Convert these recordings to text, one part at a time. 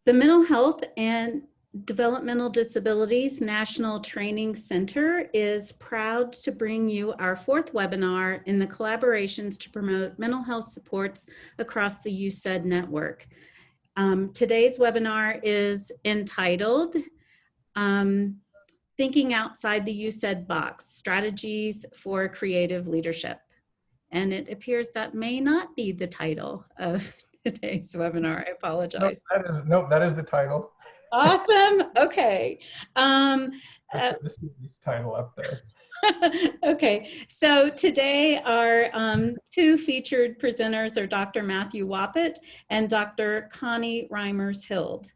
The Mental Health and Developmental Disabilities National Training Center is proud to bring you our fourth webinar in the collaborations to promote mental health supports across the UCEDD network. Today's webinar is entitled Thinking Outside the UCEDD Box, Strategies for Creative Leadership. And it appears that may not be the title of today's webinar. I apologize. Nope, that is the title. Awesome. Okay. This is the title up there. Okay. So today our two featured presenters are Dr. Matthew Wappett and Dr. Connie Reimers-Hild.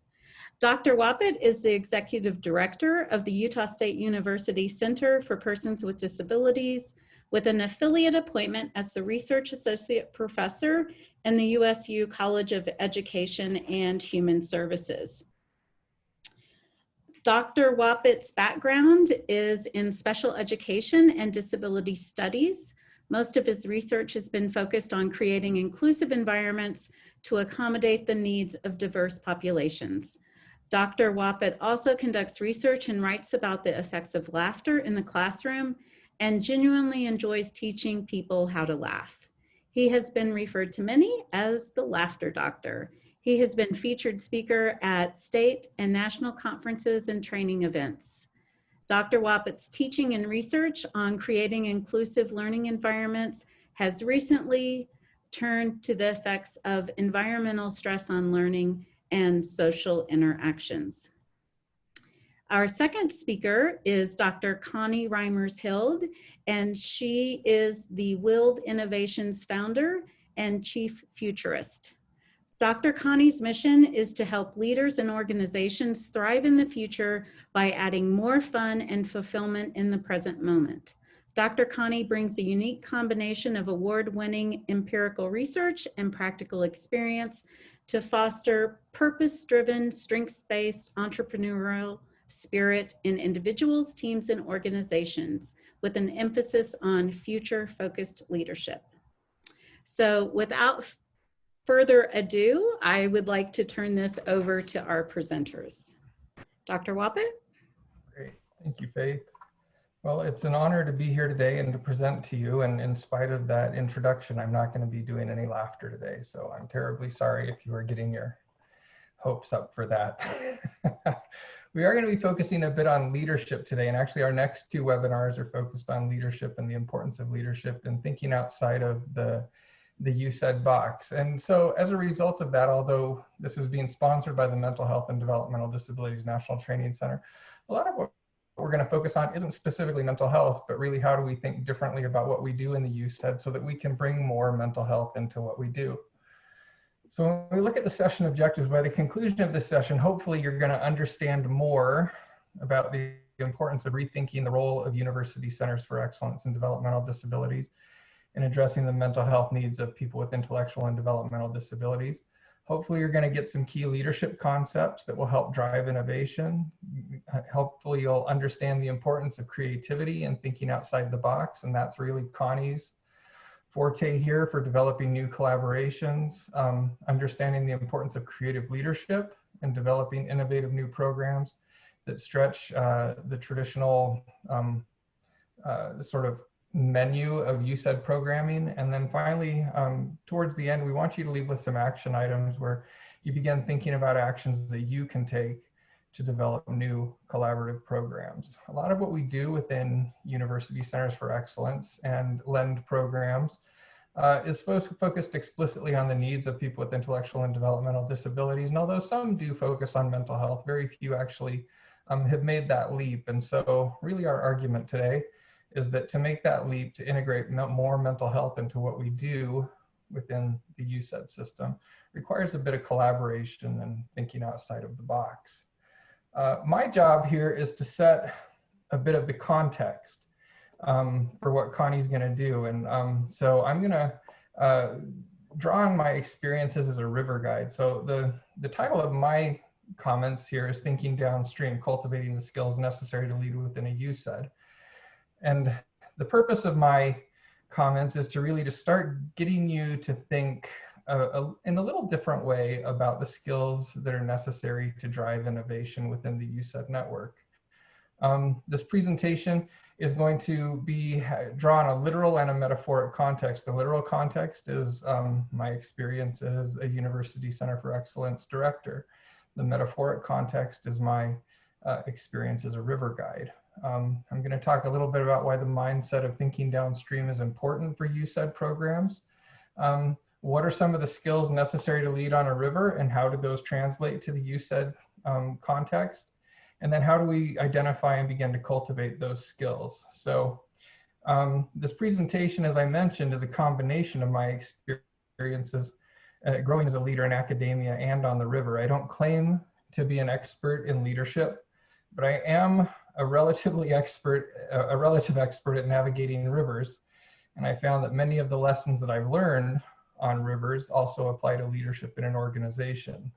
Dr. Wappett is the Executive Director of the Utah State University Center for Persons with Disabilities, with an affiliate appointment as the Research Associate Professor in the USU College of Education and Human Services. Dr. Wappett's background is in special education and disability studies. Most of his research has been focused on creating inclusive environments to accommodate the needs of diverse populations. Dr. Wappett also conducts research and writes about the effects of laughter in the classroom and genuinely enjoys teaching people how to laugh. He has been referred to many as the Laughter Doctor. He has been featured speaker at state and national conferences and training events. Dr. Wappett's teaching and research on creating inclusive learning environments has recently turned to the effects of environmental stress on learning and social interactions. Our second speaker is Dr. Connie Reimers-Hild, and she is the Willed Innovations founder and chief futurist. Dr. Connie's mission is to help leaders and organizations thrive in the future by adding more fun and fulfillment in the present moment. Dr. Connie brings a unique combination of award-winning empirical research and practical experience to foster purpose-driven, strengths-based entrepreneurial spirit in individuals, teams, and organizations, with an emphasis on future-focused leadership. So without further ado, I would like to turn this over to our presenters. Dr. Wappett? Great, thank you, Faith. Well, it's an honor to be here today and to present to you, and in spite of that introduction, I'm not going to be doing any laughter today, so I'm terribly sorry if you are getting your hopes up for that. We are going to be focusing a bit on leadership today, and actually our next two webinars are focused on leadership and the importance of leadership and thinking outside of the UCEDD box. And so as a result of that, although this is being sponsored by the Mental Health and Developmental Disabilities National Training Center, a lot of what we're going to focus on isn't specifically mental health, but really how do we think differently about what we do in the UCEDD so that we can bring more mental health into what we do. So when we look at the session objectives, by the conclusion of this session, hopefully you're going to understand more about the importance of rethinking the role of university centers for excellence in developmental disabilities and addressing the mental health needs of people with intellectual and developmental disabilities. Hopefully you're going to get some key leadership concepts that will help drive innovation. Hopefully you'll understand the importance of creativity and thinking outside the box, and that's really Connie's forte here for developing new collaborations, understanding the importance of creative leadership and developing innovative new programs that stretch the traditional sort of menu of UCEDD programming. And then finally, towards the end, we want you to leave with some action items where you begin thinking about actions that you can take to develop new collaborative programs. A lot of what we do within University Centers for Excellence and LEND programs is focused explicitly on the needs of people with intellectual and developmental disabilities. And although some do focus on mental health, very few actually have made that leap. And so really our argument today is that to make that leap, to integrate more mental health into what we do within the UCEDD system requires a bit of collaboration and thinking outside of the box. My job here is to set a bit of the context for what Connie's going to do. And so I'm going to draw on my experiences as a river guide. So the title of my comments here is Thinking Downstream, Cultivating the Skills Necessary to Lead Within a UCEDD. And the purpose of my comments is to really start getting you to think in a little different way about the skills that are necessary to drive innovation within the UCEDD network. This presentation is going to be drawn a literal and a metaphoric context. The literal context is my experience as a University Center for Excellence director. The metaphoric context is my experience as a river guide. I'm going to talk a little bit about why the mindset of thinking downstream is important for UCEDD programs. What are some of the skills necessary to lead on a river, and how do those translate to the UCEDD context? And then how do we identify and begin to cultivate those skills? So this presentation, as I mentioned, is a combination of my experiences growing as a leader in academia and on the river. I don't claim to be an expert in leadership, but I am a relative expert at navigating rivers. And I found that many of the lessons that I've learned on rivers also apply to leadership in an organization.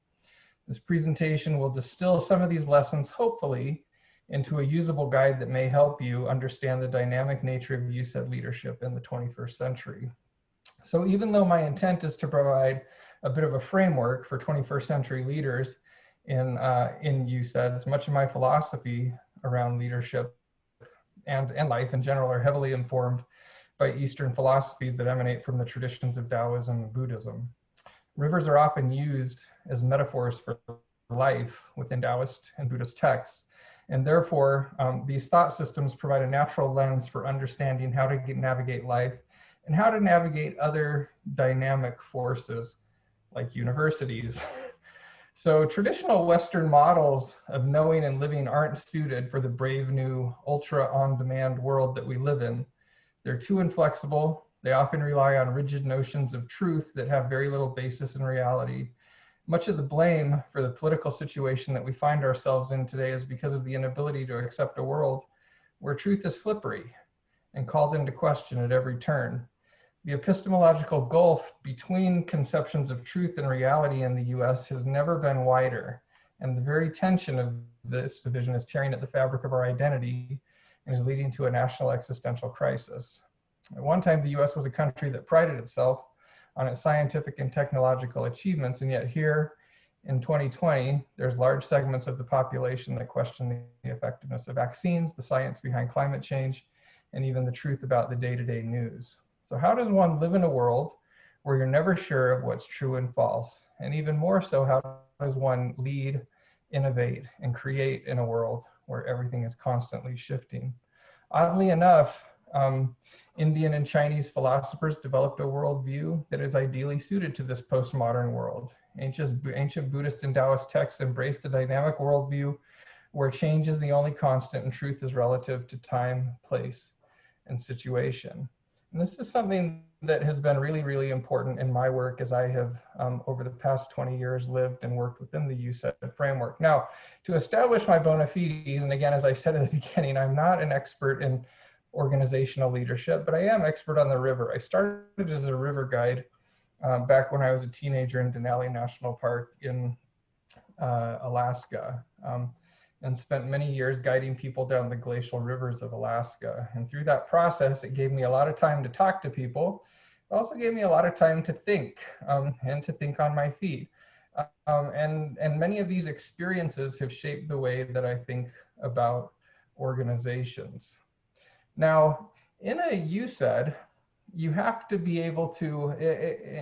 This presentation will distill some of these lessons, hopefully, into a usable guide that may help you understand the dynamic nature of UCEDD leadership in the 21st century. So even though my intent is to provide a bit of a framework for 21st century leaders in UCEDD, much of my philosophy around leadership and life in general are heavily informed by Eastern philosophies that emanate from the traditions of Taoism and Buddhism. Rivers are often used as metaphors for life within Taoist and Buddhist texts, and therefore these thought systems provide a natural lens for understanding how to navigate life and how to navigate other dynamic forces like universities. So traditional Western models of knowing and living aren't suited for the brave new ultra on-demand world that we live in. They're too inflexible. They often rely on rigid notions of truth that have very little basis in reality. Much of the blame for the political situation that we find ourselves in today is because of the inability to accept a world where truth is slippery and called into question at every turn. The epistemological gulf between conceptions of truth and reality in the US has never been wider, and the very tension of this division is tearing at the fabric of our identity and is leading to a national existential crisis. At one time, the US was a country that prided itself on its scientific and technological achievements, and yet here in 2020, there's large segments of the population that question the effectiveness of vaccines, the science behind climate change, and even the truth about the day-to-day news. So how does one live in a world where you're never sure of what's true and false? And even more so, how does one lead, innovate, and create in a world where everything is constantly shifting? Oddly enough, Indian and Chinese philosophers developed a worldview that is ideally suited to this postmodern world. Ancient Buddhist and Taoist texts embraced a dynamic worldview where change is the only constant and truth is relative to time, place, and situation. And this is something that has been really, really important in my work as I have, over the past 20 years, lived and worked within the UCEDD framework. Now, to establish my bona fides, and again, as I said at the beginning, I'm not an expert in organizational leadership, but I am expert on the river. I started as a river guide back when I was a teenager in Denali National Park in Alaska. And spent many years guiding people down the glacial rivers of Alaska. And through that process, it gave me a lot of time to talk to people. It also gave me a lot of time to think and to think on my feet. And many of these experiences have shaped the way that I think about organizations. Now, in a UCEDD, you have to be able to,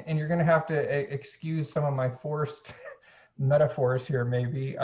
and you're gonna have to excuse some of my forced metaphors here maybe,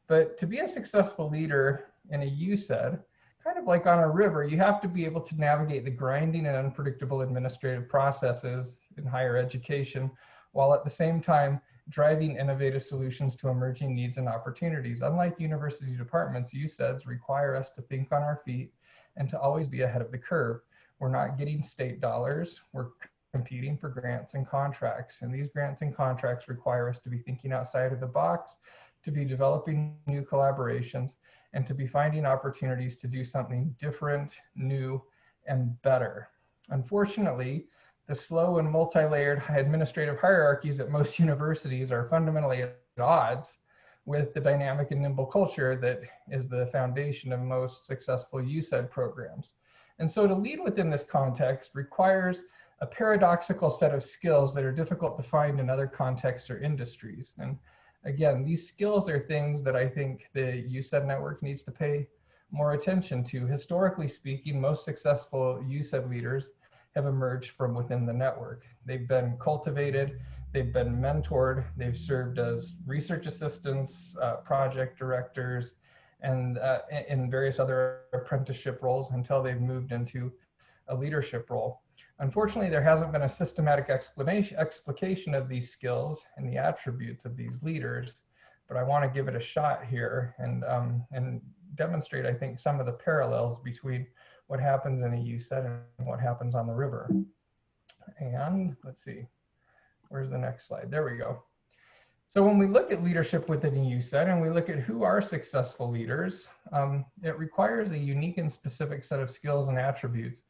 but to be a successful leader in a UCEDD, kind of like on a river, you have to be able to navigate the grinding and unpredictable administrative processes in higher education, while at the same time driving innovative solutions to emerging needs and opportunities. Unlike university departments, UCEDDs require us to think on our feet and to always be ahead of the curve. We're not getting state dollars, we're competing for grants and contracts. And these grants and contracts require us to be thinking outside of the box, to be developing new collaborations, and to be finding opportunities to do something different, new, and better. Unfortunately, the slow and multi-layered administrative hierarchies at most universities are fundamentally at odds with the dynamic and nimble culture that is the foundation of most successful UCEDD programs. And so to lead within this context requires a paradoxical set of skills that are difficult to find in other contexts or industries. And again, these skills are things that I think the UCEDD network needs to pay more attention to. Historically speaking, most successful UCEDD leaders have emerged from within the network. They've been cultivated, they've been mentored, they've served as research assistants, project directors, and in various other apprenticeship roles until they've moved into a leadership role. Unfortunately, there hasn't been a systematic explication of these skills and the attributes of these leaders, but I want to give it a shot here and demonstrate, I think, some of the parallels between what happens in a UCEDD and what happens on the river. And let's see, where's the next slide? There we go. So when we look at leadership within a UCEDD and we look at who are successful leaders, it requires a unique and specific set of skills and attributes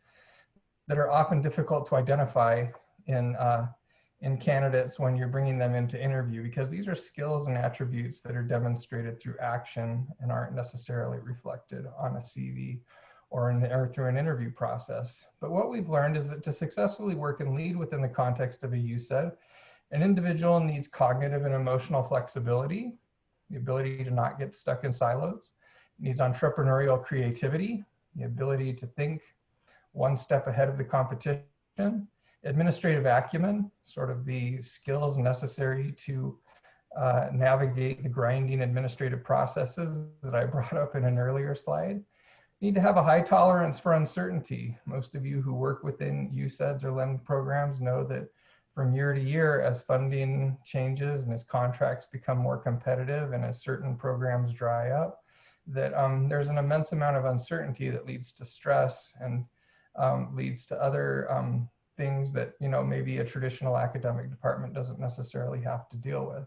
that are often difficult to identify in candidates when you're bringing them into interview, because these are skills and attributes that are demonstrated through action and aren't necessarily reflected on a CV or through an interview process. But what we've learned is that to successfully work and lead within the context of a UCEDD, an individual needs cognitive and emotional flexibility, the ability to not get stuck in silos, needs entrepreneurial creativity, the ability to think one step ahead of the competition, administrative acumen, sort of the skills necessary to navigate the grinding administrative processes that I brought up in an earlier slide. You need to have a high tolerance for uncertainty. Most of you who work within UCEDDs or LEND programs know that from year to year, as funding changes and as contracts become more competitive and as certain programs dry up, that there's an immense amount of uncertainty that leads to stress and leads to other things that, you know, maybe a traditional academic department doesn't necessarily have to deal with.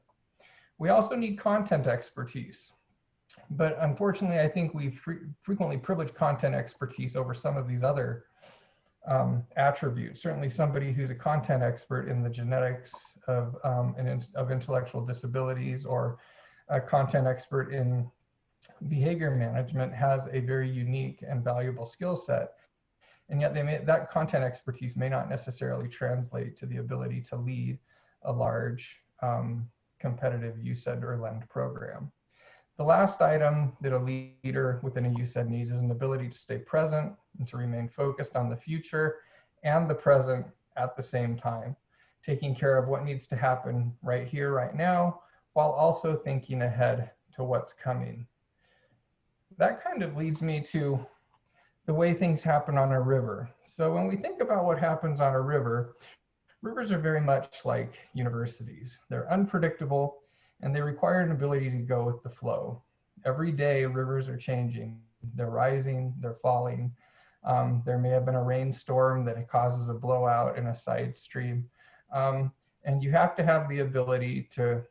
We also need content expertise, but unfortunately, I think we frequently privilege content expertise over some of these other attributes. Certainly somebody who's a content expert in the genetics of intellectual disabilities or a content expert in behavior management has a very unique and valuable skill set. And yet that content expertise may not necessarily translate to the ability to lead a large competitive UCEDD or LEND program. The last item that a leader within a UCEDD needs is an ability to stay present and to remain focused on the future and the present at the same time, taking care of what needs to happen right here, right now, while also thinking ahead to what's coming. That kind of leads me to the way things happen on a river. So when we think about what happens on a river, rivers are very much like universities. They're unpredictable and they require an ability to go with the flow. Every day, rivers are changing. They're rising, they're falling. There may have been a rainstorm that causes a blowout in a side stream. And you have to have the ability to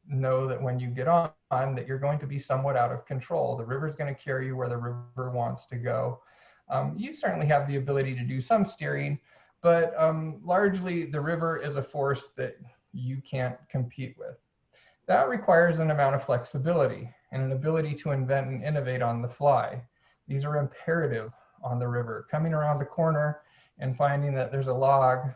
know that when you get on that you're going to be somewhat out of control. The river's going to carry you where the river wants to go. You certainly have the ability to do some steering, but largely the river is a force that you can't compete with. That requires an amount of flexibility and an ability to invent and innovate on the fly. These are imperative on the river. Coming around a corner and finding that there's a log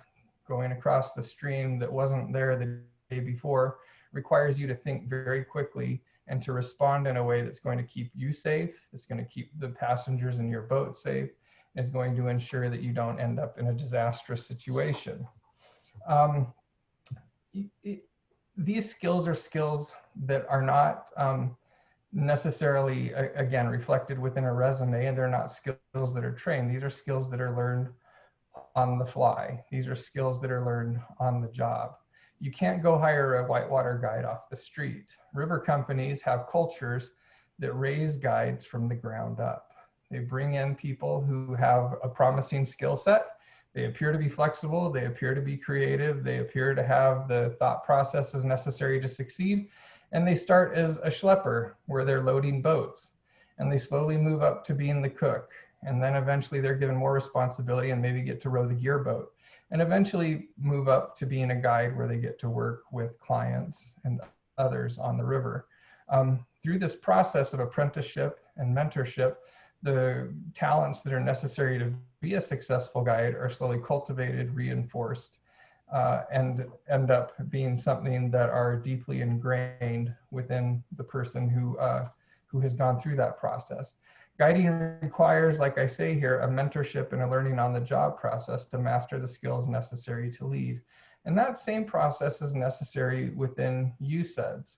going across the stream that wasn't there the day before requires you to think very quickly and to respond in a way that's going to keep you safe, it's going to keep the passengers in your boat safe, and is going to ensure that you don't end up in a disastrous situation. These skills are skills that are not necessarily, again, reflected within a resume, and they're not skills that are trained. These are skills that are learned on the fly. These are skills that are learned on the job. You can't go hire a whitewater guide off the street. River companies have cultures that raise guides from the ground up. They bring in people who have a promising skill set. They appear to be flexible, they appear to be creative, they appear to have the thought processes necessary to succeed, and they start as a schlepper where they're loading boats, and they slowly move up to being the cook, and then eventually they're given more responsibility and maybe get to row the gear boat, and eventually move up to being a guide where they get to work with clients and others on the river. Through this process of apprenticeship and mentorship, the talents that are necessary to be a successful guide are slowly cultivated, reinforced, and end up being something that are deeply ingrained within the person who has gone through that process. Guiding requires, like I say here, a mentorship and a learning on the job process to master the skills necessary to lead. And that same process is necessary within UCEDDs.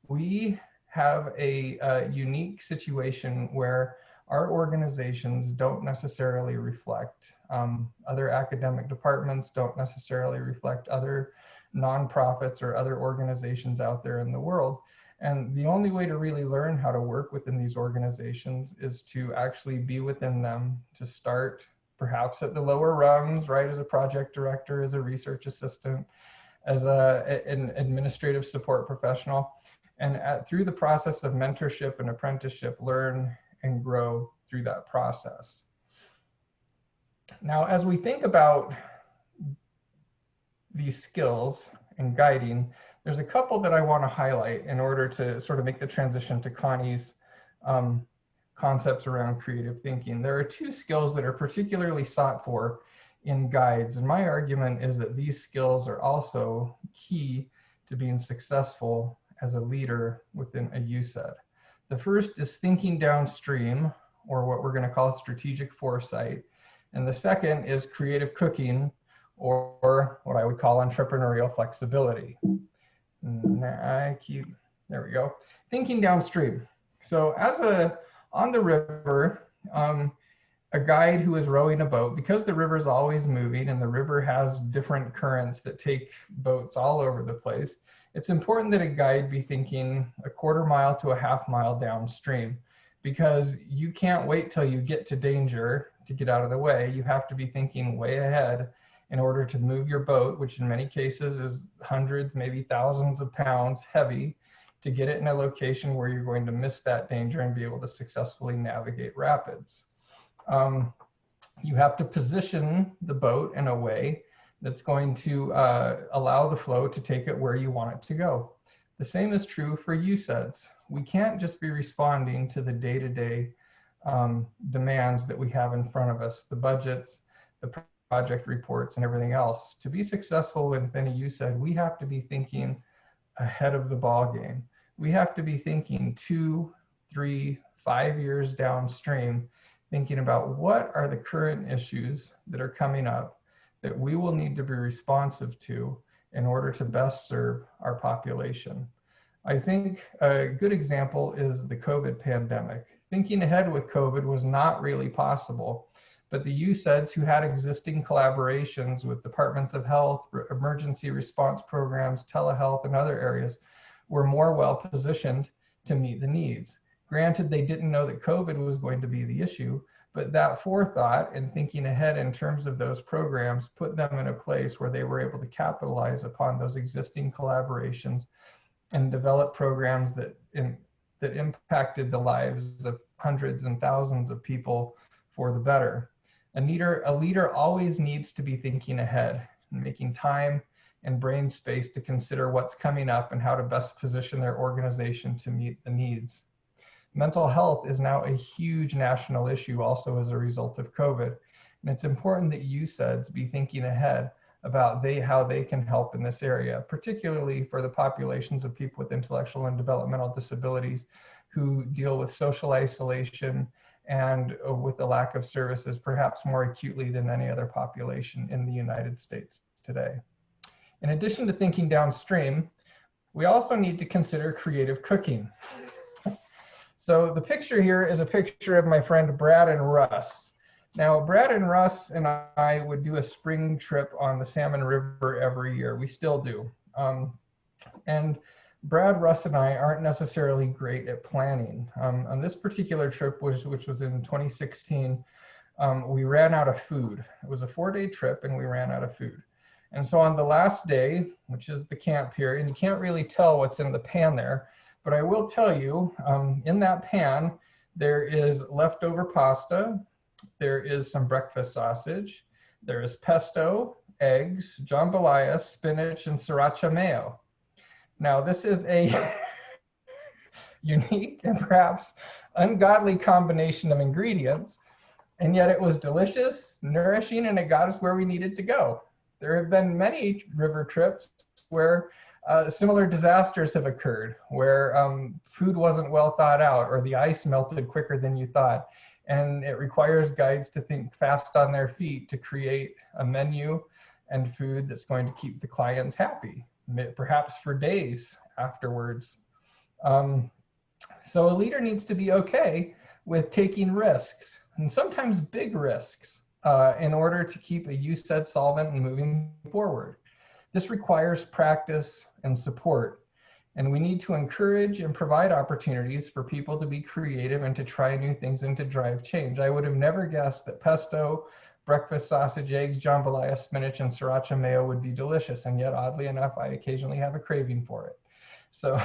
We have a unique situation where our organizations don't necessarily reflect other academic departments, don't necessarily reflect other nonprofits or other organizations out there in the world. And the only way to really learn how to work within these organizations is to actually be within them, to start perhaps at the lower rungs, right, as a project director, as a research assistant, as an administrative support professional, and through the process of mentorship and apprenticeship, learn and grow through that process. Now, as we think about these skills and guiding, there's a couple that I want to highlight in order to sort of make the transition to Connie's concepts around creative thinking. There are two skills that are particularly sought for in guides, and my argument is that these skills are also key to being successful as a leader within a UCEDD. The first is thinking downstream, or what we're going to call strategic foresight. And the second is creative cooking, or what I would call entrepreneurial flexibility. There we go. Thinking downstream. So on the river, a guide who is rowing a boat, because the river is always moving and the river has different currents that take boats all over the place, it's important that a guide be thinking a quarter mile to a half mile downstream, because you can't wait till you get to danger to get out of the way. You have to be thinking way ahead in order to move your boat, which in many cases is hundreds, maybe thousands of pounds heavy, to get it in a location where you're going to miss that danger and be able to successfully navigate rapids. You have to position the boat in a way that's going to allow the flow to take it where you want it to go. The same is true for UCEDDs. We can't just be responding to the day-to-day demands that we have in front of us, the budgets, the project reports, and everything else. To be successful within a UCEDD, we have to be thinking ahead of the ball game. We have to be thinking 2, 3, 5 years downstream, thinking about what are the current issues that are coming up that we will need to be responsive to in order to best serve our population. I think a good example is the COVID pandemic. Thinking ahead with COVID was not really possible, but the UCEDDs who had existing collaborations with departments of health, emergency response programs, telehealth, and other areas were more well positioned to meet the needs. Granted, they didn't know that COVID was going to be the issue, but that forethought and thinking ahead in terms of those programs put them in a place where they were able to capitalize upon those existing collaborations and develop programs that impacted the lives of hundreds and thousands of people for the better. A leader always needs to be thinking ahead and making time and brain space to consider what's coming up and how to best position their organization to meet the needs. Mental health is now a huge national issue also as a result of COVID. And it's important that UCEDDs be thinking ahead about how they can help in this area, particularly for the populations of people with intellectual and developmental disabilities who deal with social isolation and with the lack of services perhaps more acutely than any other population in the United States today. In addition to thinking downstream, we also need to consider creative cooking. So the picture here is a picture of my friend Brad and Russ. Now, Brad and Russ and I would do a spring trip on the Salmon River every year. We still do. And Brad, Russ, and I aren't necessarily great at planning. On this particular trip, which was in 2016, we ran out of food. It was a 4-day trip and we ran out of food. And so on the last day, which is the camp here, and you can't really tell what's in the pan there, but I will tell you, in that pan, there is leftover pasta, there is some breakfast sausage, there is pesto, eggs, jambalaya, spinach, and sriracha mayo. Now, this is a unique and perhaps ungodly combination of ingredients, and yet it was delicious, nourishing, and it got us where we needed to go. There have been many river trips where similar disasters have occurred, where food wasn't well thought out or the ice melted quicker than you thought. And it requires guides to think fast on their feet to create a menu and food that's going to keep the clients happy, perhaps for days afterwards. So a leader needs to be okay with taking risks, and sometimes big risks, in order to keep a UCEDD solvent and moving forward. This requires practice and support, and we need to encourage and provide opportunities for people to be creative and to try new things and to drive change. I would have never guessed that pesto, breakfast sausage, eggs, jambalaya, spinach, and sriracha mayo would be delicious, and yet oddly enough, I occasionally have a craving for it. So,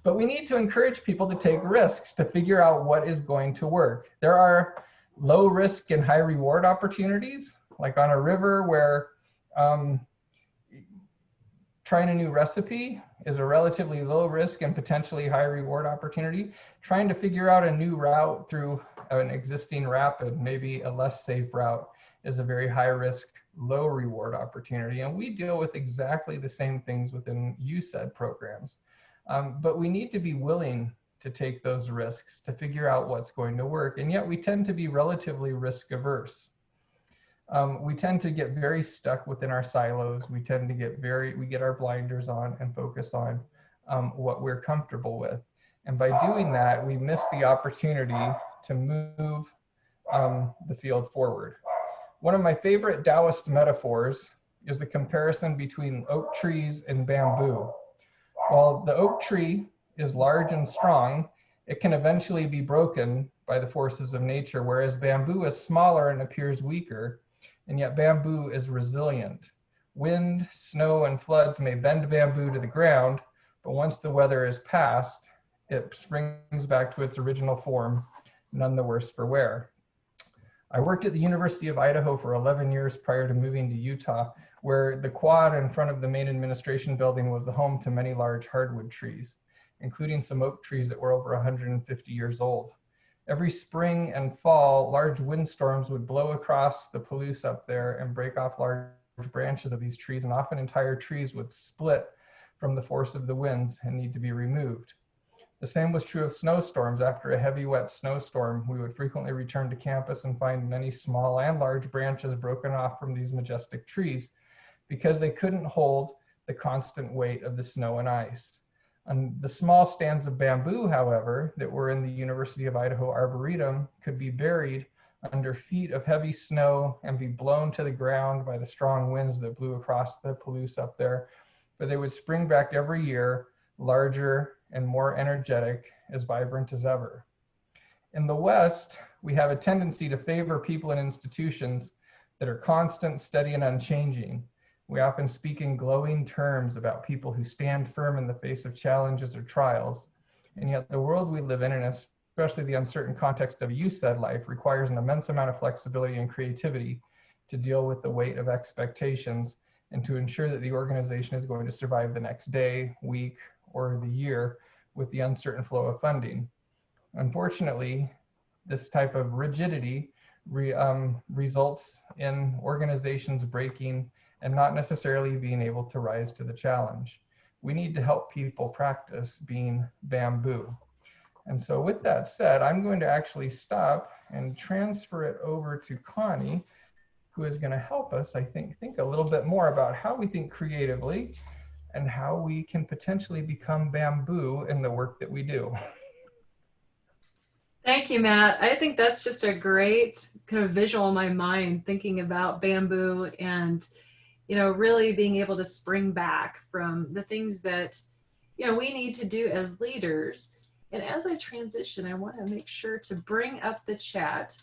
but we need to encourage people to take risks to figure out what is going to work. There are low risk and high reward opportunities, like on a river where trying a new recipe is a relatively low risk and potentially high reward opportunity. Trying to figure out a new route through an existing rapid, maybe a less safe route, is a very high risk, low reward opportunity. And we deal with exactly the same things within UCEDD programs. But we need to be willing to take those risks to figure out what's going to work. And yet we tend to be relatively risk averse. We tend to get very stuck within our silos. We tend to get we get our blinders on and focus on what we're comfortable with. And by doing that, we miss the opportunity to move the field forward. One of my favorite Taoist metaphors is the comparison between oak trees and bamboo. While the oak tree is large and strong, it can eventually be broken by the forces of nature, whereas bamboo is smaller and appears weaker. And yet bamboo is resilient. Wind, snow, and floods may bend bamboo to the ground, but once the weather is past, it springs back to its original form, none the worse for wear. I worked at the University of Idaho for 11 years prior to moving to Utah, where the quad in front of the main administration building was the home to many large hardwood trees, including some oak trees that were over 150 years old. Every spring and fall, large windstorms would blow across the Palouse up there and break off large branches of these trees, and often entire trees would split from the force of the winds and need to be removed. The same was true of snowstorms. After a heavy, wet snowstorm, we would frequently return to campus and find many small and large branches broken off from these majestic trees because they couldn't hold the constant weight of the snow and ice. And the small stands of bamboo, however, that were in the University of Idaho Arboretum could be buried under feet of heavy snow and be blown to the ground by the strong winds that blew across the Palouse up there. But they would spring back every year, larger and more energetic, as vibrant as ever. In the West, we have a tendency to favor people and institutions that are constant, steady, and unchanging. We often speak in glowing terms about people who stand firm in the face of challenges or trials. And yet the world we live in, and especially the uncertain context of UCEDD life, requires an immense amount of flexibility and creativity to deal with the weight of expectations and to ensure that the organization is going to survive the next day, week, or the year with the uncertain flow of funding. Unfortunately, this type of rigidity results in organizations breaking and not necessarily being able to rise to the challenge. We need to help people practice being bamboo. And so with that said, I'm going to actually stop and transfer it over to Connie, who is going to help us, I think a little bit more about how we think creatively and how we can potentially become bamboo in the work that we do. Thank you, Matt. I think that's just a great kind of visual in my mind, thinking about bamboo and, you know, really being able to spring back from the things that, you know, we need to do as leaders. And as I transition, I want to make sure to bring up the chat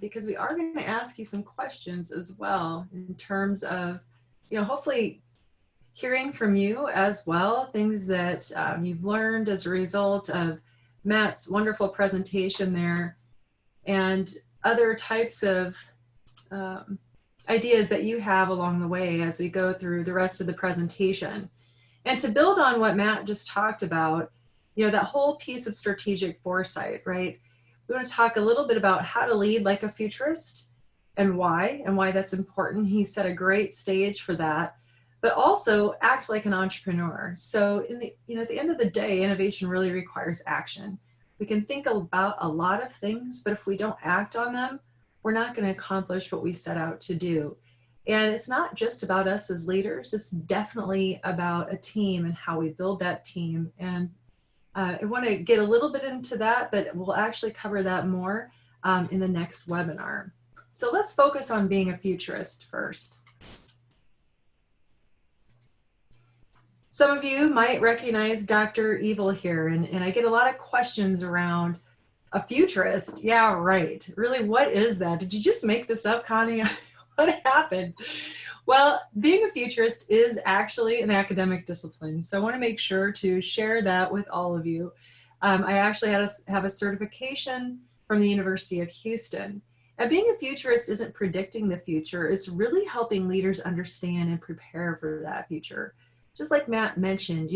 because we are going to ask you some questions as well in terms of, you know, hopefully hearing from you as well, things that you've learned as a result of Matt's wonderful presentation there, and other types of ideas that you have along the way as we go through the rest of the presentation. And to build on what Matt just talked about, that whole piece of strategic foresight, right? We want to talk a little bit about how to lead like a futurist and why that's important. He set a great stage for that, but also act like an entrepreneur. So at the end of the day, innovation really requires action. We can think about a lot of things, but if we don't act on them, we're not going to accomplish what we set out to do. And it's not just about us as leaders, it's definitely about a team and how we build that team. And I want to get a little bit into that, but we'll actually cover that more in the next webinar. So let's focus on being a futurist first. Some of you might recognize Dr. Evil here, and I get a lot of questions around a futurist. Yeah, right. Really, what is that? Did you just make this up, Connie? What happened? Well, being a futurist is actually an academic discipline. So I want to make sure to share that with all of you. I actually have a certification from the University of Houston. And being a futurist isn't predicting the future. It's really helping leaders understand and prepare for that future. Just like Matt mentioned,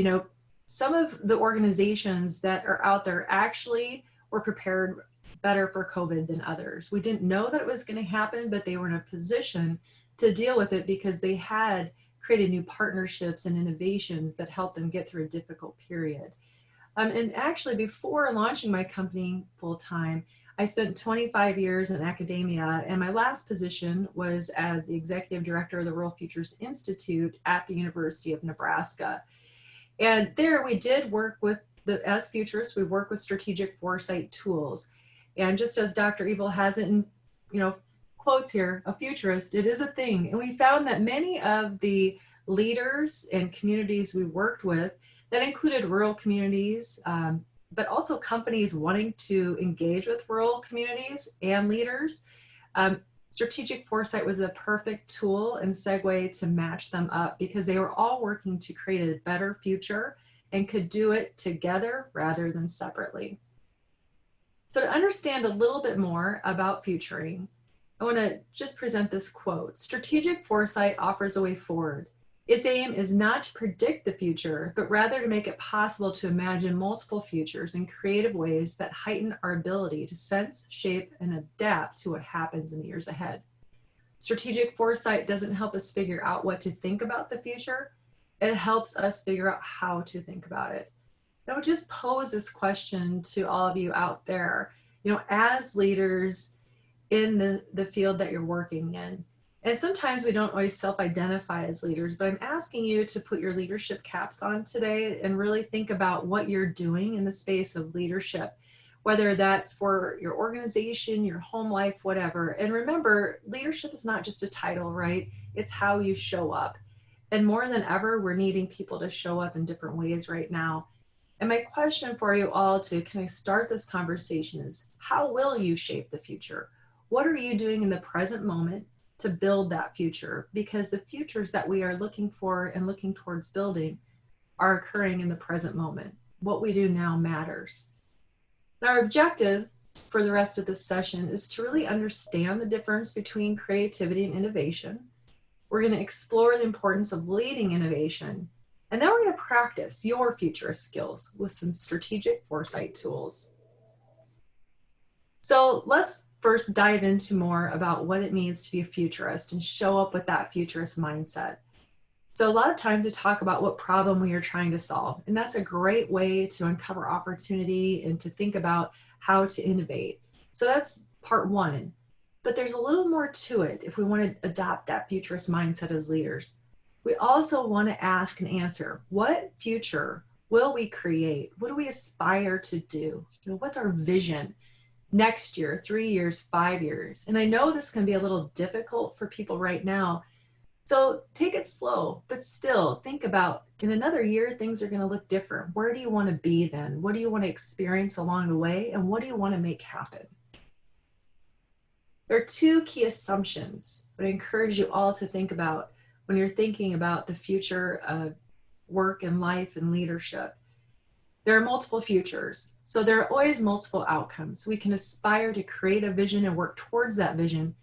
some of the organizations that are out there actually were prepared better for COVID than others. We didn't know that it was going to happen, but they were in a position to deal with it because they had created new partnerships and innovations that helped them get through a difficult period. And actually, before launching my company full-time, I spent 25 years in academia, and my last position was as the executive director of the Rural Futures Institute at the University of Nebraska. And there we did work with, as futurists, we work with strategic foresight tools. And just as Dr. Evil has it in, quotes here, a futurist, it is a thing. And we found that many of the leaders and communities we worked with, that included rural communities, but also companies wanting to engage with rural communities and leaders. Strategic foresight was a perfect tool and segue to match them up because they were all working to create a better future and could do it together rather than separately. So to understand a little bit more about futuring, I want to just present this quote. Strategic foresight offers a way forward. Its aim is not to predict the future, but rather to make it possible to imagine multiple futures in creative ways that heighten our ability to sense, shape, and adapt to what happens in the years ahead. Strategic foresight doesn't help us figure out what to think about the future. It helps us figure out how to think about it. I would just pose this question to all of you out there, as leaders in the field that you're working in. And sometimes we don't always self-identify as leaders, but I'm asking you to put your leadership caps on today and really think about what you're doing in the space of leadership, whether that's for your organization, your home life, whatever. And remember, leadership is not just a title, right? It's how you show up. And more than ever, we're needing people to show up in different ways right now. And my question for you all to kind of start this conversation is, how will you shape the future? What are you doing in the present moment to build that future? Because the futures that we are looking for and looking towards building are occurring in the present moment. What we do now matters. Our objective for the rest of this session is to really understand the difference between creativity and innovation. We're going to explore the importance of leading innovation. And then we're going to practice your futurist skills with some strategic foresight tools. So let's first dive into more about what it means to be a futurist and show up with that futurist mindset. So a lot of times we talk about what problem we are trying to solve, and that's a great way to uncover opportunity and to think about how to innovate. So that's part one, but there's a little more to it if we want to adopt that futurist mindset as leaders. We also want to ask and answer, what future will we create? What do we aspire to do? What's our vision? Next year, 3 years, 5 years. And I know this can be a little difficult for people right now. So take it slow, but still think about, in another year, things are going to look different. Where do you want to be then? What do you want to experience along the way? And what do you want to make happen? There are two key assumptions that I encourage you all to think about when you're thinking about the future of work and life and leadership. There are multiple futures. So there are always multiple outcomes. We can aspire to create a vision and work towards that vision,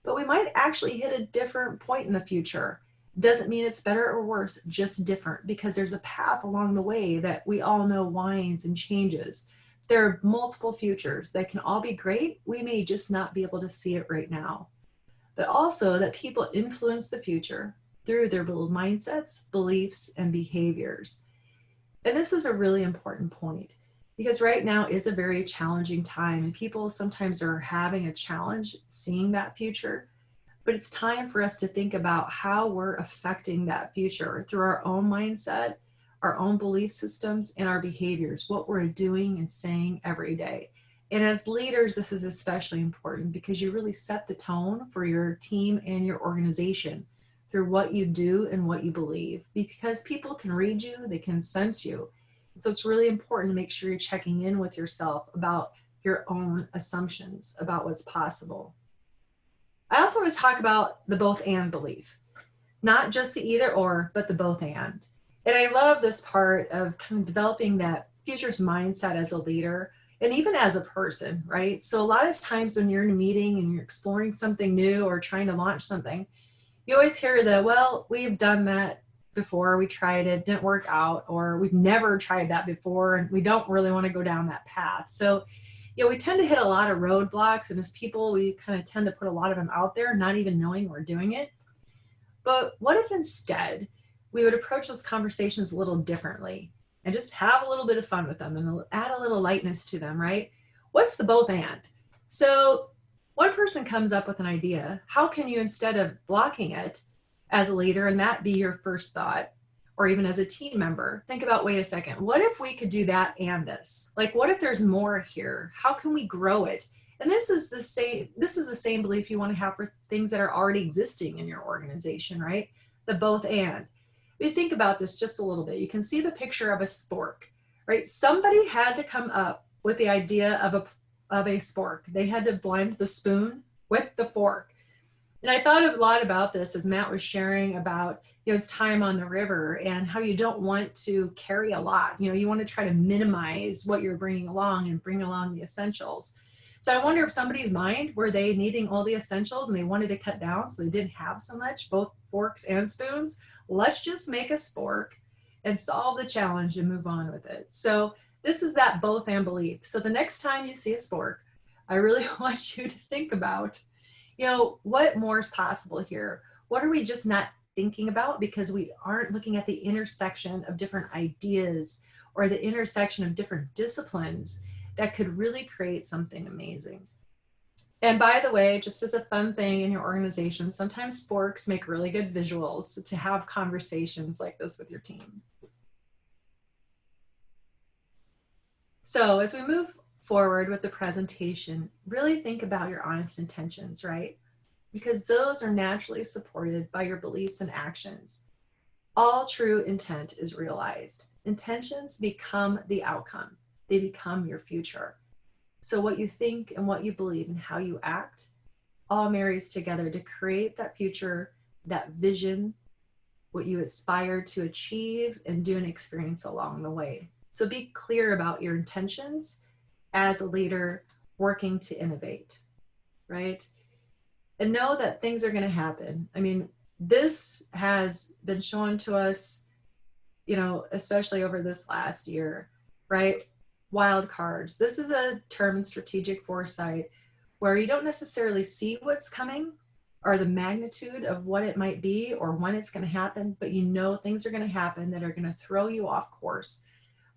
but we might actually hit a different point in the future. Doesn't mean it's better or worse, just different, because there's a path along the way that we all know winds and changes. There are multiple futures that can all be great. We may just not be able to see it right now. But also that people influence the future through their mindsets, beliefs, and behaviors. And this is a really important point, because right now is a very challenging time, and people sometimes are having a challenge seeing that future. But it's time for us to think about how we're affecting that future through our own mindset, our own belief systems, and our behaviors, what we're doing and saying every day. And as leaders, this is especially important, because you really set the tone for your team and your organization through what you do and what you believe, because people can read you, they can sense you. So it's really important to make sure you're checking in with yourself about your own assumptions about what's possible. I also want to talk about the both and belief, not just the either or, but the both and. And I love this part of kind of developing that futurist mindset as a leader and even as a person, right? So a lot of times when you're in a meeting and you're exploring something new or trying to launch something, you always hear the, well, we've done that before, we tried it, didn't work out, or we've never tried that before and we don't really want to go down that path. So we tend to hit a lot of roadblocks, and as people, we kind of tend to put a lot of them out there, not even knowing we're doing it. But what if instead we would approach those conversations a little differently and just have a little bit of fun with them and add a little lightness to them, right? What's the both and? So one person comes up with an idea. How can you, instead of blocking it as a leader and that be your first thought, or even as a team member, think about, wait a second, what if we could do that and this? Like, what if there's more here? How can we grow it? And this is the same belief you want to have for things that are already existing in your organization, right? The both and. If you think about this just a little bit, you can see the picture of a spork, right? Somebody had to come up with the idea of a spork. They had to blend the spoon with the fork. And I thought a lot about this as Matt was sharing about his time on the river and how you don't want to carry a lot. You want to try to minimize what you're bringing along and bring along the essentials. So I wonder if somebody's mind, were they needing all the essentials and they wanted to cut down so they didn't have so much, both forks and spoons? Let's just make a spork and solve the challenge and move on with it. So this is that both and belief. So the next time you see a spork, I really want you to think about, what more is possible here? What are we just not thinking about because we aren't looking at the intersection of different ideas or the intersection of different disciplines that could really create something amazing? And by the way, just as a fun thing in your organization, sometimes sporks make really good visuals to have conversations like this with your team. So as we move forward with the presentation, really think about your honest intentions, right? Because those are naturally supported by your beliefs and actions. All true intent is realized. Intentions become the outcome. They become your future. So what you think and what you believe and how you act all marries together to create that future, that vision, what you aspire to achieve and do and experience along the way. So be clear about your intentions as a leader working to innovate, right? And know that things are going to happen. I mean, this has been shown to us, especially over this last year, right? Wild cards. This is a term in strategic foresight where you don't necessarily see what's coming or the magnitude of what it might be or when it's going to happen, but things are going to happen that are going to throw you off course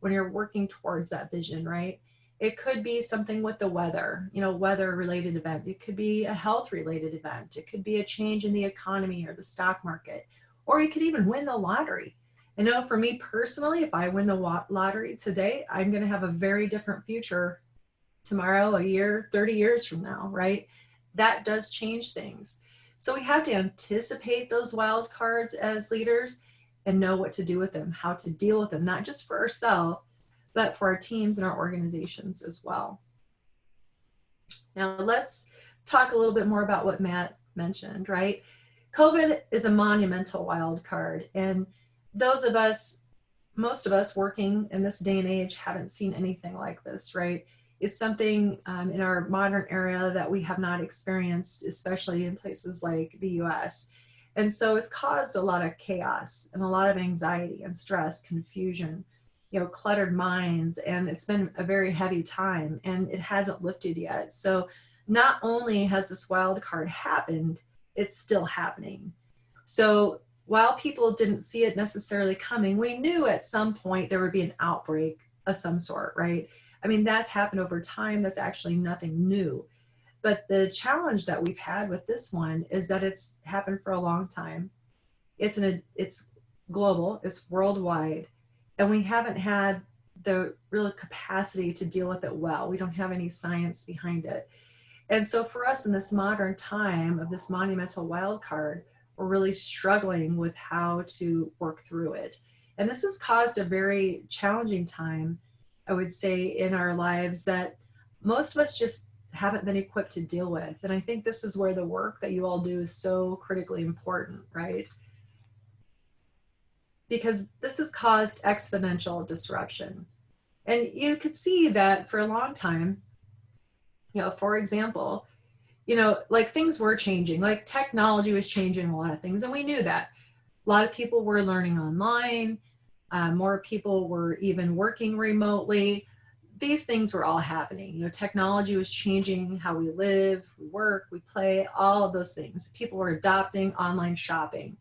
when you're working towards that vision, right? It could be something with the weather, weather-related event. It could be a health-related event. It could be a change in the economy or the stock market, or you could even win the lottery. I know for me personally, if I win the lottery today, I'm going to have a very different future tomorrow, a year, 30 years from now, right? That does change things. So we have to anticipate those wild cards as leaders and know what to do with them, how to deal with them, not just for ourselves, but for our teams and our organizations as well. Now let's talk a little bit more about what Matt mentioned, right? COVID is a monumental wild card, and most of us working in this day and age haven't seen anything like this, right? It's something in our modern era that we have not experienced, especially in places like the US. And so it's caused a lot of chaos and a lot of anxiety and stress, confusion, you know, cluttered minds, and it's been a very heavy time, and it hasn't lifted yet. So not only has this wild card happened, it's still happening. So while people didn't see it necessarily coming, we knew at some point there would be an outbreak of some sort, right? I mean, that's happened over time. That's actually nothing new. But the challenge that we've had with this one is that it's happened for a long time. It's global, it's worldwide, and we haven't had the real capacity to deal with it well. We don't have any science behind it. And so for us in this modern time of this monumental wild card, we're really struggling with how to work through it. And this has caused a very challenging time, I would say, in our lives that most of us just haven't been equipped to deal with. And I think this is where the work that you all do is so critically important, right? Because this has caused exponential disruption. And you could see that for a long time, you know, for example, you know, like things were changing, like technology was changing a lot of things, and we knew that. A lot of people were learning online, more people were even working remotely. These things were all happening. You know, technology was changing how we live, we work, we play, all of those things. People were adopting online shopping.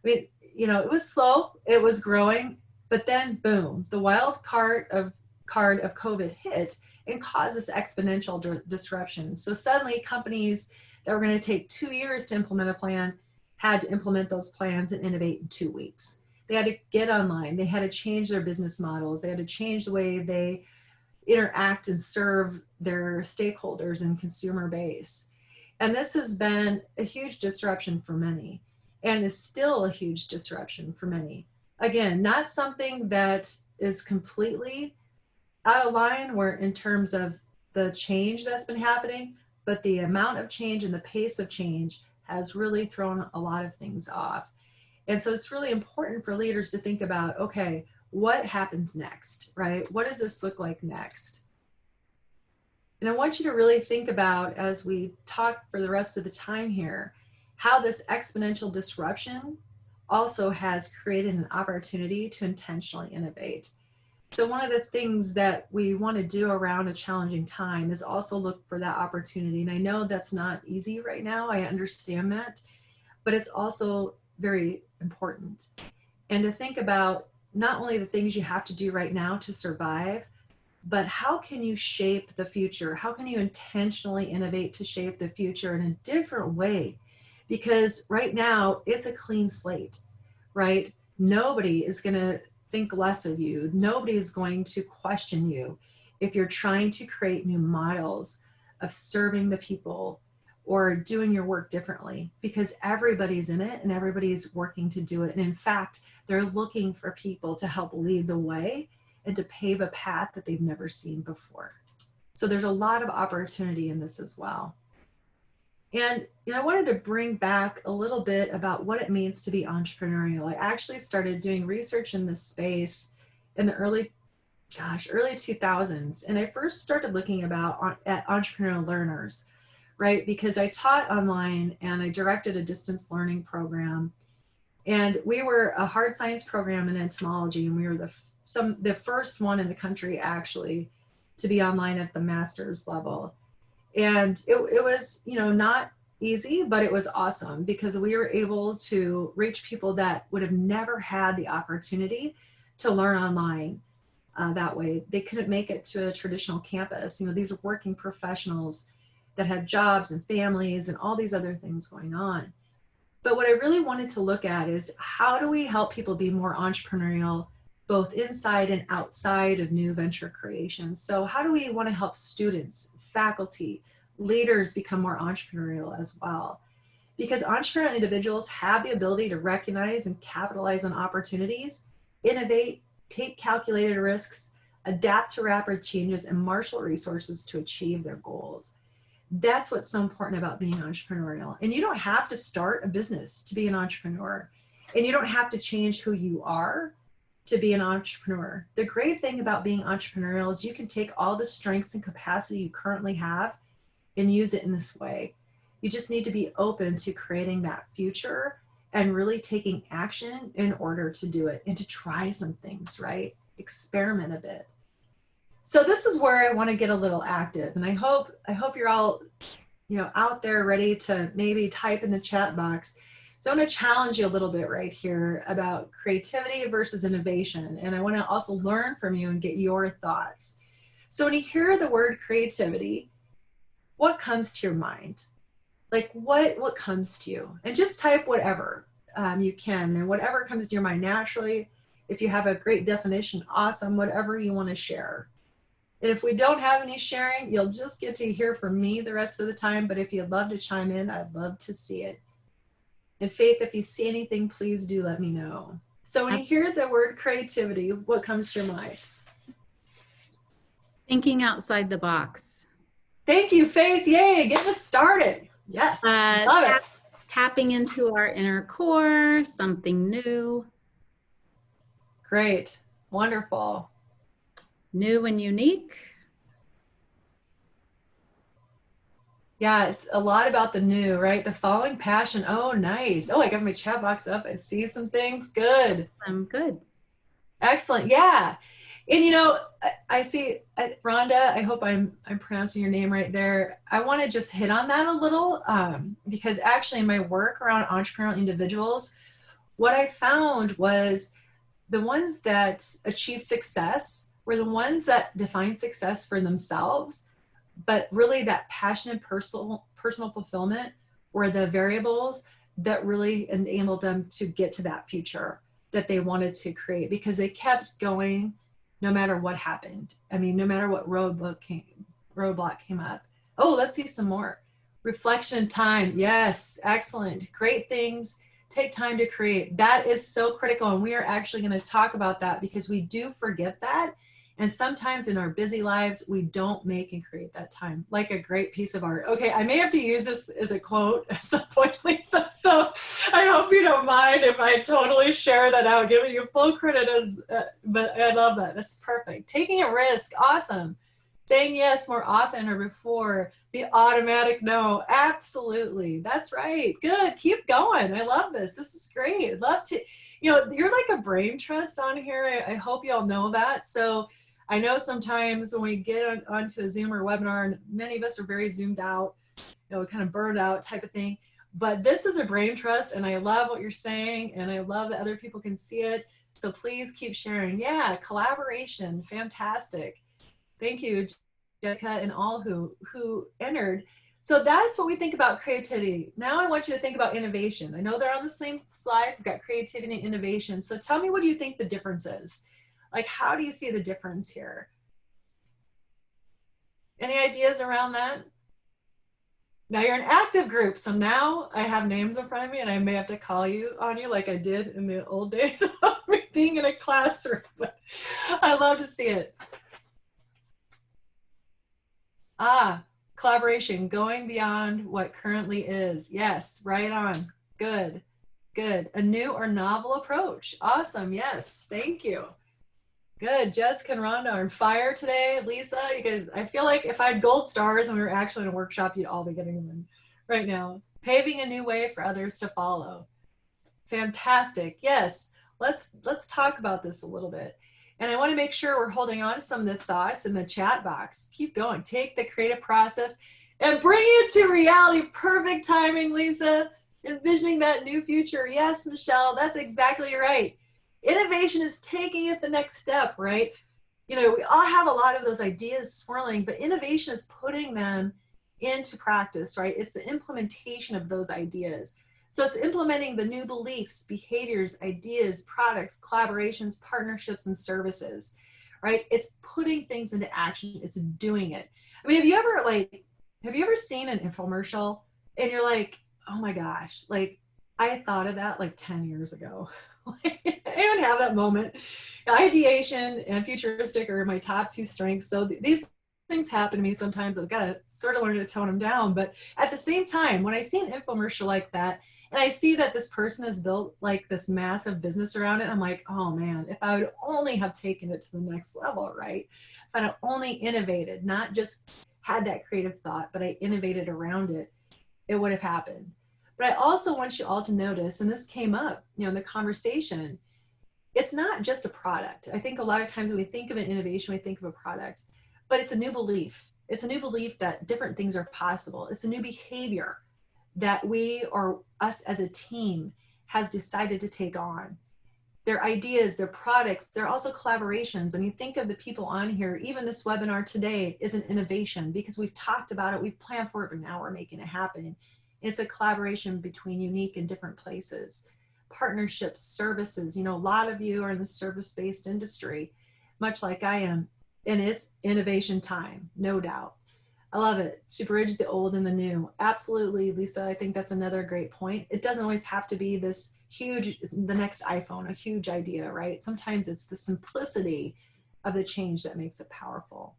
I mean, you know, it was slow, it was growing, but then boom, the wild card of COVID hit and caused this exponential disruption. So suddenly companies that were going to take 2 years to implement a plan had to implement those plans and innovate in 2 weeks. They had to get online, they had to change their business models, they had to change the way they interact and serve their stakeholders and consumer base. And this has been a huge disruption for many, and is still a huge disruption for many. Again, not something that is completely out of line where in terms of the change that's been happening, but the amount of change and the pace of change has really thrown a lot of things off. And so it's really important for leaders to think about, okay, what happens next, right? What does this look like next? And I want you to really think about, as we talk for the rest of the time here, how this exponential disruption also has created an opportunity to intentionally innovate. So one of the things that we want to do around a challenging time is also look for that opportunity. And I know that's not easy right now, I understand that, but it's also very important. And to think about not only the things you have to do right now to survive, but how can you shape the future? How can you intentionally innovate to shape the future in a different way? Because right now it's a clean slate, right? Nobody is going to think less of you. Nobody is going to question you if you're trying to create new models of serving the people or doing your work differently, because everybody's in it and everybody's working to do it. And in fact, they're looking for people to help lead the way and to pave a path that they've never seen before. So there's a lot of opportunity in this as well. And you know, I wanted to bring back a little bit about what it means to be entrepreneurial. I actually started doing research in this space in the early 2000s. And I first started looking at entrepreneurial learners, right? Because I taught online and I directed a distance learning program. And we were a hard science program in entomology, and we were the first one in the country actually to be online at the master's level. And it was, you know, not easy, but it was awesome because we were able to reach people that would have never had the opportunity to learn online that way. They couldn't make it to a traditional campus. You know, these are working professionals that had jobs and families and all these other things going on. But what I really wanted to look at is how do we help people be more entrepreneurial, both inside and outside of new venture creations? So how do we want to help students, faculty, leaders become more entrepreneurial as well? Because entrepreneurial individuals have the ability to recognize and capitalize on opportunities, innovate, take calculated risks, adapt to rapid changes, and marshal resources to achieve their goals. That's what's so important about being entrepreneurial. And you don't have to start a business to be an entrepreneur. And you don't have to change who you are to be an entrepreneur. The great thing about being entrepreneurial is you can take all the strengths and capacity you currently have and use it in this way. You just need to be open to creating that future and really taking action in order to do it and to try some things, right? Experiment a bit. So this is where I want to get a little active, and I hope you're all, you know, out there ready to maybe type in the chat box. So I'm going to challenge you a little bit right here about creativity versus innovation, and I want to also learn from you and get your thoughts. So when you hear the word creativity, what comes to your mind? Like what comes to you? And just type whatever you can, and whatever comes to your mind naturally. If you have a great definition, awesome, whatever you want to share. And if we don't have any sharing, you'll just get to hear from me the rest of the time. But if you'd love to chime in, I'd love to see it. And Faith, if you see anything, please do let me know. So when you hear the word creativity, what comes to your mind? Thinking outside the box. Thank you, Faith. Yay, get us started. Yes, love it. Tapping into our inner core, something new. Great, wonderful. New and unique. Yeah, it's a lot about the new, right? The following passion. Oh, nice. Oh, I got my chat box up. I see some things. Good. I'm good. Excellent. Yeah. And you know, I see Rhonda, I hope I'm pronouncing your name right there. I want to just hit on that a little because actually in my work around entrepreneurial individuals, what I found was the ones that achieve success were the ones that define success for themselves, but really that passion and personal fulfillment were the variables that really enabled them to get to that future that they wanted to create, because they kept going no matter what happened. I mean, no matter what roadblock came up. Oh, let's see some more. Reflection time. Yes, excellent. Great things. Take time to create. That is so critical. And we are actually going to talk about that because we do forget that. And sometimes in our busy lives, we don't make and create that time, like a great piece of art. Okay, I may have to use this as a quote at some point, Lisa. So I hope you don't mind if I totally share that out, giving you full credit but I love that. That's perfect. Taking a risk, awesome. Saying yes more often or before the automatic no. Absolutely, that's right. Good, keep going. I love this. This is great. I'd love to, you know, you're like a brain trust on here. I hope y'all know that. So I know sometimes when we get onto a Zoom or webinar, and many of us are very zoomed out, you know, kind of burned out type of thing, but this is a brain trust, and I love what you're saying, and I love that other people can see it. So please keep sharing. Yeah, collaboration, fantastic. Thank you, Jessica, and all who entered. So that's what we think about creativity. Now I want you to think about innovation. I know they're on the same slide. We've got creativity and innovation. So tell me, what do you think the difference is? Like, how do you see the difference here? Any ideas around that? Now you're an active group, so now I have names in front of me, and I may have to call you on you like I did in the old days of being in a classroom. But I love to see it. Collaboration, going beyond what currently is. Yes, right on. Good, good. A new or novel approach. Awesome. Yes, thank you. Good. Jessica and Rhonda are on fire today. Lisa, you guys, I feel like if I had gold stars and we were actually in a workshop, you'd all be getting them right now. Paving a new way for others to follow. Fantastic. Yes, let's talk about this a little bit. And I want to make sure we're holding on to some of the thoughts in the chat box. Keep going. Take the creative process and bring it to reality. Perfect timing, Lisa. Envisioning that new future. Yes, Michelle, that's exactly right. Innovation is taking it the next step, right? You know, we all have a lot of those ideas swirling, but innovation is putting them into practice, right? It's the implementation of those ideas. So it's implementing the new beliefs, behaviors, ideas, products, collaborations, partnerships, and services, right? It's putting things into action. It's doing it. I mean, have you ever seen an infomercial and you're like, oh my gosh, like I thought of that like 10 years ago. I don't have that moment. Ideation and futuristic are my top two strengths. So these things happen to me sometimes. I've got to sort of learn to tone them down. But at the same time, when I see an infomercial like that, and I see that this person has built like this massive business around it, I'm like, oh man, if I would only have taken it to the next level, right? If I'd have only innovated, not just had that creative thought, but I innovated around it, it would have happened. But I also want you all to notice, and this came up, in the conversation, it's not just a product. I think a lot of times when we think of an innovation, we think of a product, but it's a new belief. It's a new belief that different things are possible. It's a new behavior that we, or us as a team, has decided to take on. Their ideas, their products, they're also collaborations. I mean, think of the people on here. Even this webinar today is an innovation because we've talked about it, we've planned for it, but now we're making it happen. It's a collaboration between unique and different places. Partnerships, services, a lot of you are in the service-based industry, much like I am, and it's innovation time, no doubt. I love it, to bridge the old and the new. Absolutely, Lisa, I think that's another great point. It doesn't always have to be this huge, the next iPhone, a huge idea, right? Sometimes it's the simplicity of the change that makes it powerful.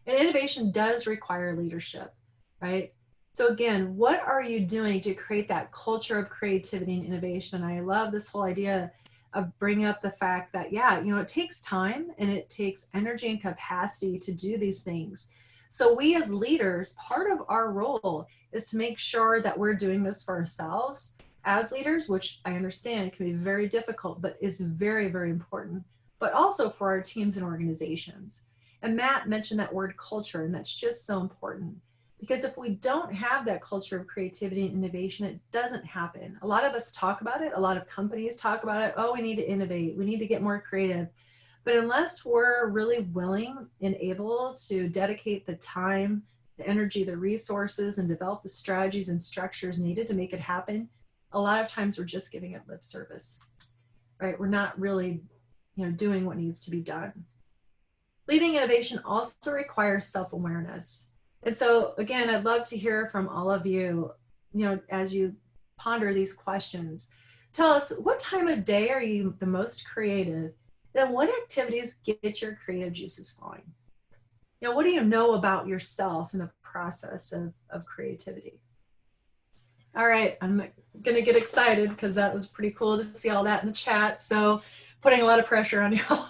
And innovation does require leadership, right? So again, what are you doing to create that culture of creativity and innovation? And I love this whole idea of bringing up the fact that, yeah, it takes time and it takes energy and capacity to do these things. So we as leaders, part of our role is to make sure that we're doing this for ourselves as leaders, which I understand can be very difficult, but is very, very important, but also for our teams and organizations. And Matt mentioned that word culture, and that's just so important. Because if we don't have that culture of creativity and innovation, it doesn't happen. A lot of us talk about it. A lot of companies talk about it. Oh, we need to innovate. We need to get more creative. But unless we're really willing and able to dedicate the time, the energy, the resources, and develop the strategies and structures needed to make it happen, a lot of times we're just giving it lip service, right? We're not really, doing what needs to be done. Leading innovation also requires self-awareness. And so again, I'd love to hear from all of you, as you ponder these questions. Tell us, what time of day are you the most creative? Then what activities get your creative juices flowing? What do you know about yourself in the process of creativity? All right, I'm gonna get excited because that was pretty cool to see all that in the chat. So putting a lot of pressure on y'all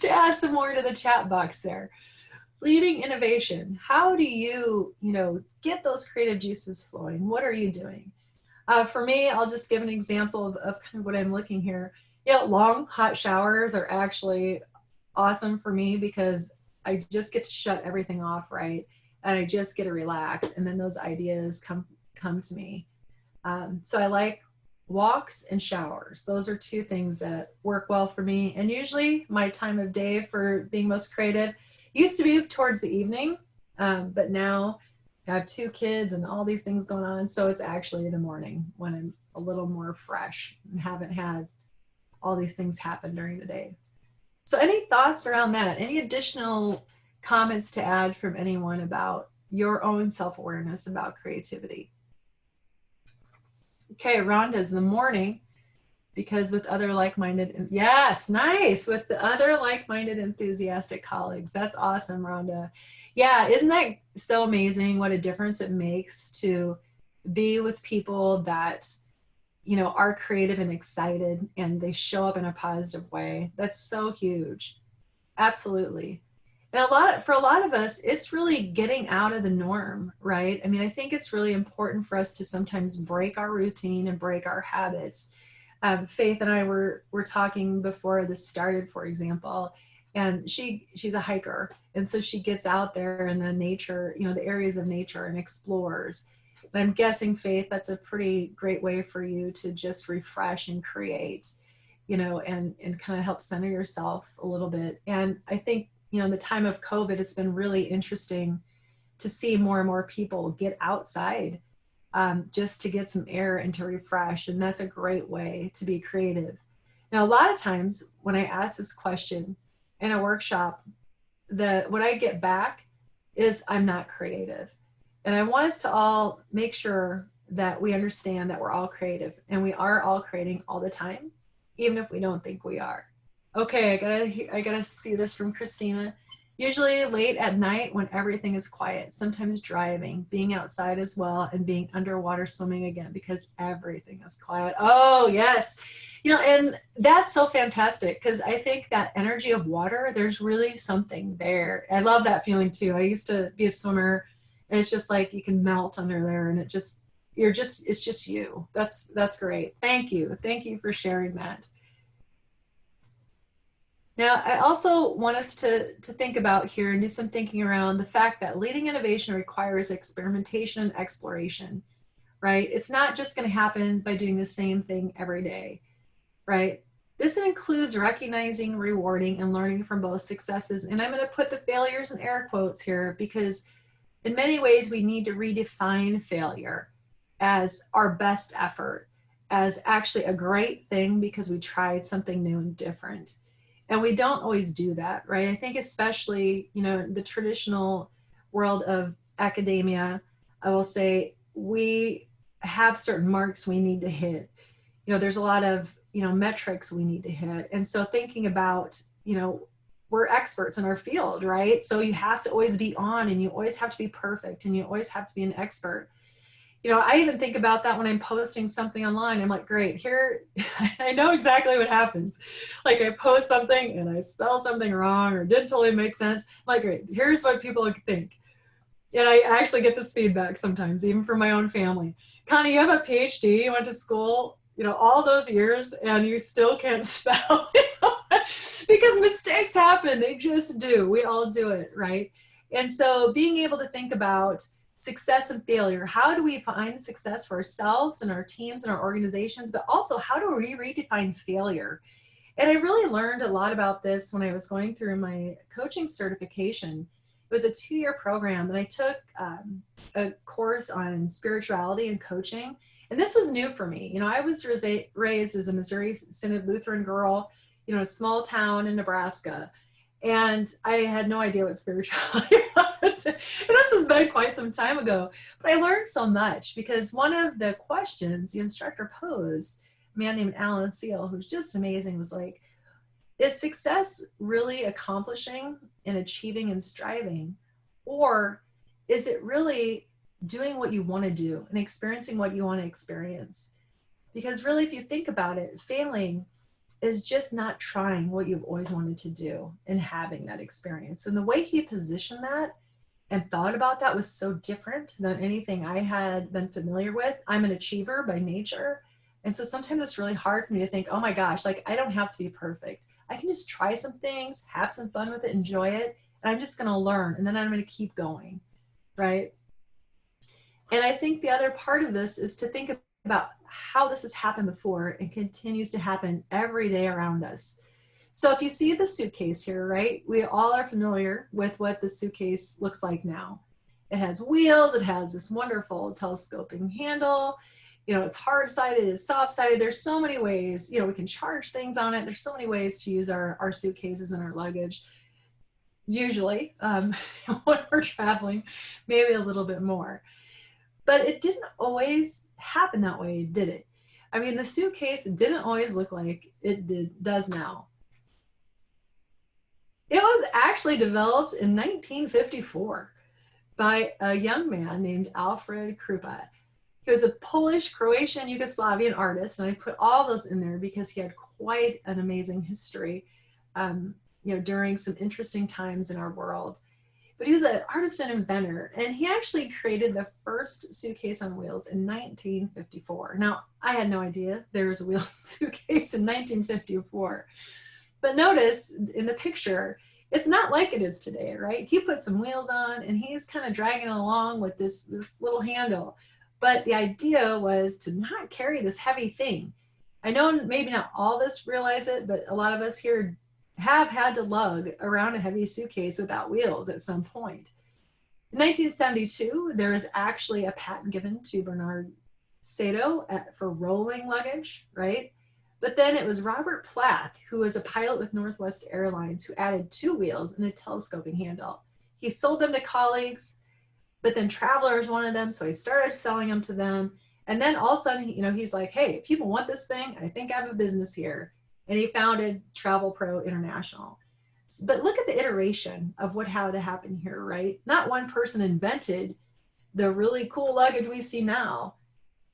to add some more to the chat box there. Leading innovation, how do you, get those creative juices flowing? What are you doing? For me, I'll just give an example of kind of what I'm looking here. Long, hot showers are actually awesome for me because I just get to shut everything off, right? And I just get to relax, and then those ideas come to me. So I like walks and showers. Those are two things that work well for me. And usually my time of day for being most creative used to be towards the evening, but now I have 2 kids and all these things going on. So it's actually the morning when I'm a little more fresh and haven't had all these things happen during the day. So any thoughts around that? Any additional comments to add from anyone about your own self-awareness about creativity? Okay, Rhonda's the morning, because with other like-minded, yes, nice, with the other like-minded enthusiastic colleagues. That's awesome, Rhonda. Yeah, isn't that so amazing what a difference it makes to be with people that, are creative and excited and they show up in a positive way? That's so huge. Absolutely. And for a lot of us, it's really getting out of the norm, right? I mean, I think it's really important for us to sometimes break our routine and break our habits. Faith and I were talking before this started, for example, and she's a hiker. And so she gets out there in the nature, the areas of nature, and explores. And I'm guessing, Faith, that's a pretty great way for you to just refresh and create, and kind of help center yourself a little bit. And I think, in the time of COVID, it's been really interesting to see more and more people get outside just to get some air and to refresh. And that's a great way to be creative. Now, a lot of times when I ask this question in a workshop, what I get back is I'm not creative. And I want us to all make sure that we understand that we're all creative, and we are all creating all the time, even if we don't think we are. Okay, I gotta see this from Christina. Usually late at night when everything is quiet, sometimes driving, being outside as well, and being underwater swimming again because everything is quiet. Oh, yes. And that's so fantastic because I think that energy of water, there's really something there. I love that feeling too. I used to be a swimmer, and it's just like you can melt under there, and it's just you. That's great. Thank you. Thank you for sharing that. Now, I also want us to think about here and do some thinking around the fact that leading innovation requires experimentation and exploration, right? It's not just going to happen by doing the same thing every day, right? This includes recognizing, rewarding, and learning from both successes. And I'm going to put the failures in air quotes here because in many ways we need to redefine failure as our best effort, as actually a great thing because we tried something new and different. And we don't always do that, right? I think especially, you know, the traditional world of academia, I will say we have certain marks we need to hit. You know, there's a lot of, you know, metrics we need to hit. And so thinking about, you know, we're experts in our field, right? So you have to always be on and you always have to be perfect and you always have to be an expert. You know, I even think about that when I'm posting something online. I'm like, great, here, I know exactly what happens. Like I post something and I spell something wrong or didn't totally make sense. I'm like, great, here's what people think. And I actually get this feedback sometimes, even from my own family. Connie, you have a PhD, you went to school, you know, all those years and you still can't spell. Because mistakes happen, they just do. We all do it, right? And so being able to think about success and failure, how do we find success for ourselves and our teams and our organizations, but also how do we redefine failure? And I really learned a lot about this when I was going through my coaching certification. It was a 2-year program and I took a course on spirituality and coaching. And this was new for me. You know, I was raised as a Missouri Synod Lutheran girl, you know, a small town in Nebraska. And I had no idea what spirituality was. And this has been quite some time ago. But I learned so much because one of the questions the instructor posed, a man named Alan Seal, who's just amazing, was like, is success really accomplishing and achieving and striving? Or is it really doing what you want to do and experiencing what you want to experience? Because really, if you think about it, failing is just not trying what you've always wanted to do and having that experience. And the way he positioned that and thought about that was so different than anything I had been familiar with. I'm an achiever by nature. And so sometimes it's really hard for me to think, oh my gosh, like I don't have to be perfect. I can just try some things, have some fun with it, enjoy it. And I'm just going to learn. And then I'm going to keep going, right? And I think the other part of this is to think about how this has happened before and continues to happen every day around us. So if you see the suitcase here, right, we all are familiar with what the suitcase looks like now. It has wheels, it has this wonderful telescoping handle, you know, it's hard-sided, it's soft-sided. There's so many ways, you know, we can charge things on it. There's so many ways to use our suitcases and our luggage. Usually, when we're traveling, maybe a little bit more. But it didn't always happen that way, did it? I mean, the suitcase didn't always look like it does now. It was actually developed in 1954 by a young man named Alfred Krupa. He was a Polish, Croatian, Yugoslavian artist, and I put all those in there because he had quite an amazing history, you know, during some interesting times in our world. But he was an artist and inventor, and he actually created the first suitcase on wheels in 1954. Now, I had no idea there was a wheel suitcase in 1954. But notice in the picture, it's not like it is today, right? He put some wheels on, and he's kind of dragging along with this little handle. But the idea was to not carry this heavy thing. I know maybe not all of us realize it, but a lot of us here have had to lug around a heavy suitcase without wheels at some point. In 1972, there was actually a patent given to Bernard Sato for rolling luggage, right? But then it was Robert Plath, who was a pilot with Northwest Airlines, who added 2 wheels and a telescoping handle. He sold them to colleagues, but then travelers wanted them, so he started selling them to them. And then all of a sudden, you know, he's like, hey, if people want this thing, I think I have a business here. And he founded Travel Pro International. But look at the iteration of what had to happen here, right? Not one person invented the really cool luggage we see now.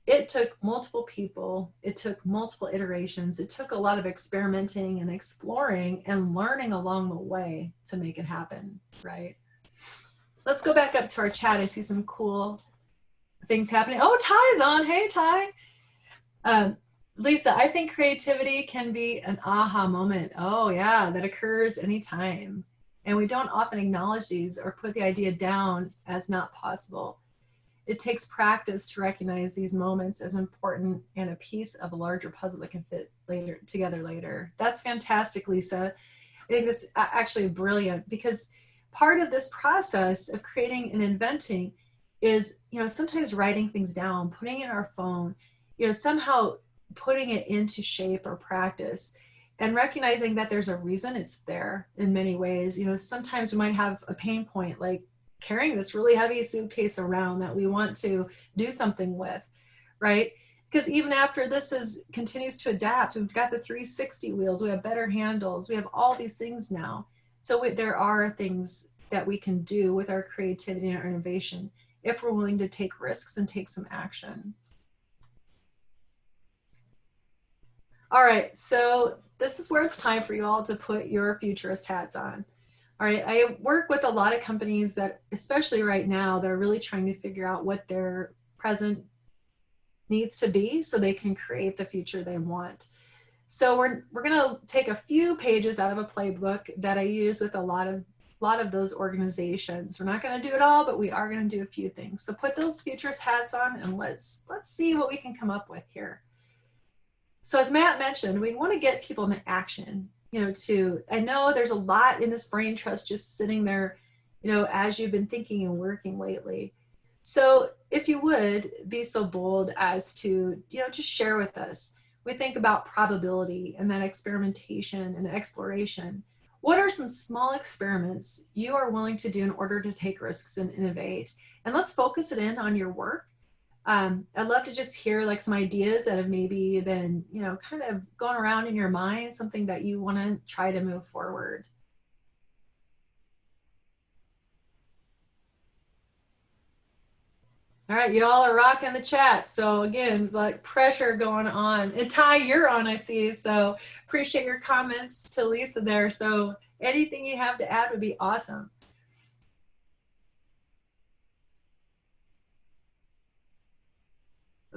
It took multiple people. It took multiple iterations. It took a lot of experimenting and exploring and learning along the way to make it happen, right? Let's go back up to our chat. I see some cool things happening. Oh, Ty's on. Hey, Ty. Lisa, I think creativity can be an aha moment. Oh yeah, that occurs anytime. And we don't often acknowledge these or put the idea down as not possible. It takes practice to recognize these moments as important and a piece of a larger puzzle that can fit together later. That's fantastic, Lisa. I think that's actually brilliant, because part of this process of creating and inventing is, sometimes writing things down, putting it in our phone, somehow putting it into shape or practice, and recognizing that there's a reason it's there in many ways. Sometimes we might have a pain point, like carrying this really heavy suitcase around that we want to do something with, right? Because even after this continues to adapt, we've got the 360 wheels, we have better handles, we have all these things now. So there are things that we can do with our creativity and our innovation if we're willing to take risks and take some action. All right, so this is where it's time for you all to put your futurist hats on. All right, I work with a lot of companies that, especially right now, they're really trying to figure out what their present needs to be so they can create the future they want. So we're gonna take a few pages out of a playbook that I use with a lot of those organizations. We're not gonna do it all, but we are gonna do a few things. So put those futurist hats on and let's see what we can come up with here. So as Matt mentioned, we want to get people into action, I know there's a lot in this brain trust just sitting there, as you've been thinking and working lately. So if you would be so bold as to, just share with us. We think about probability and then experimentation and exploration. What are some small experiments you are willing to do in order to take risks and innovate? And let's focus it in on your work. I'd love to just hear like some ideas that have maybe been, kind of gone around in your mind, something that you want to try to move forward. All right, y'all are rocking the chat. So again, it's like pressure going on. And Ty, you're on, I see. So appreciate your comments to Lisa there. So anything you have to add would be awesome.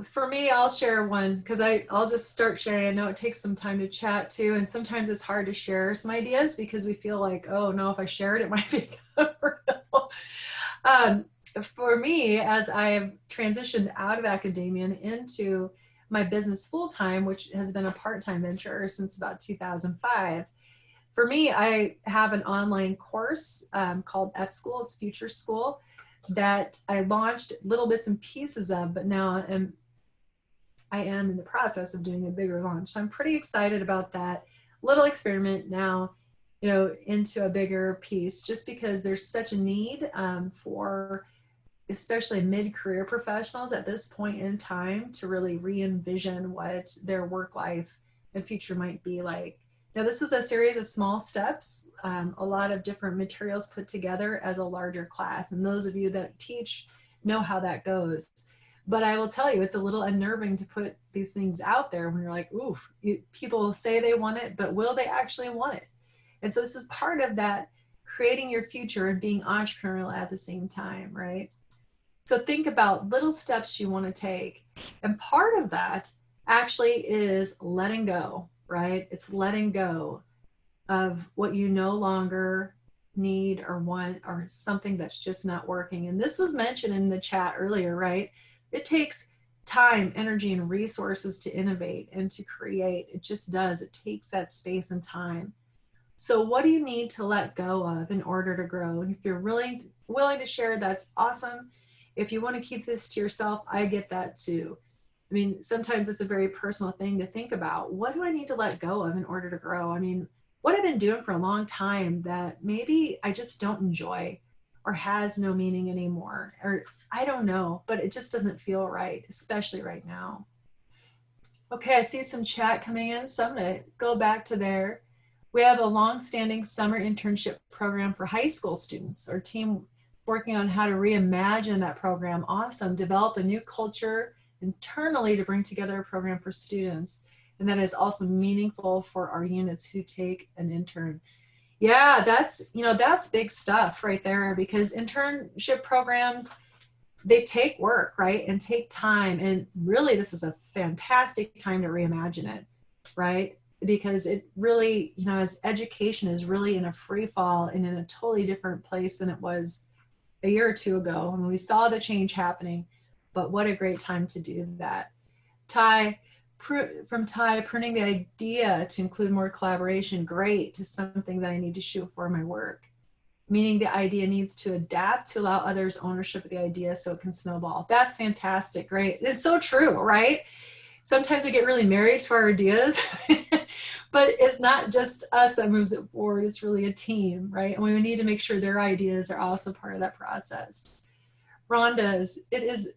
For me, I'll share one because I'll just start sharing. I know it takes some time to chat too, and sometimes it's hard to share some ideas because we feel like, oh no, if I share it, it might be real. For me, as I've transitioned out of academia and into my business full-time, which has been a part-time venture since about 2005, for me, I have an online course called F-School. It's Future School that I launched little bits and pieces of, but now I am in the process of doing a bigger launch. So I'm pretty excited about that little experiment now, into a bigger piece, just because there's such a need for especially mid-career professionals at this point in time to really re-envision what their work life and future might be like. Now, this was a series of small steps, a lot of different materials put together as a larger class. And those of you that teach know how that goes. But I will tell you, it's a little unnerving to put these things out there when you're like, oof, people say they want it, but will they actually want it? And so this is part of that creating your future and being entrepreneurial at the same time, right? So think about little steps you want to take. And part of that actually is letting go, right? It's letting go of what you no longer need or want or something that's just not working. And this was mentioned in the chat earlier, right? It takes time, energy, and resources to innovate and to create. It just does. It takes that space and time. So what do you need to let go of in order to grow? And if you're willing to share, that's awesome. If you want to keep this to yourself, I get that too. I mean, sometimes it's a very personal thing to think about. What do I need to let go of in order to grow? I mean, what I've been doing for a long time that maybe I just don't enjoy or has no meaning anymore, or I don't know, but it just doesn't feel right, especially right now. Okay, I see some chat coming in, so I'm gonna go back to there. We have a long-standing summer internship program for high school students. Our team working on how to reimagine that program. Awesome. Develop a new culture internally to bring together a program for students. And that is also meaningful for our units who take an intern. Yeah, that's big stuff right there, because internship programs, they take work, right? And take time. And really, this is a fantastic time to reimagine it, right? Because it really, you know, as education is really in a free fall and in a totally different place than it was a year or two ago when we saw the change happening. But what a great time to do that. From Ty, pruning the idea to include more collaboration, great, to something that I need to shoot for my work. Meaning the idea needs to adapt to allow others ownership of the idea so it can snowball. That's fantastic, great. It's so true, right? Sometimes we get really married to our ideas, but it's not just us that moves it forward, it's really a team, right? And we need to make sure their ideas are also part of that process. Rhonda's, it is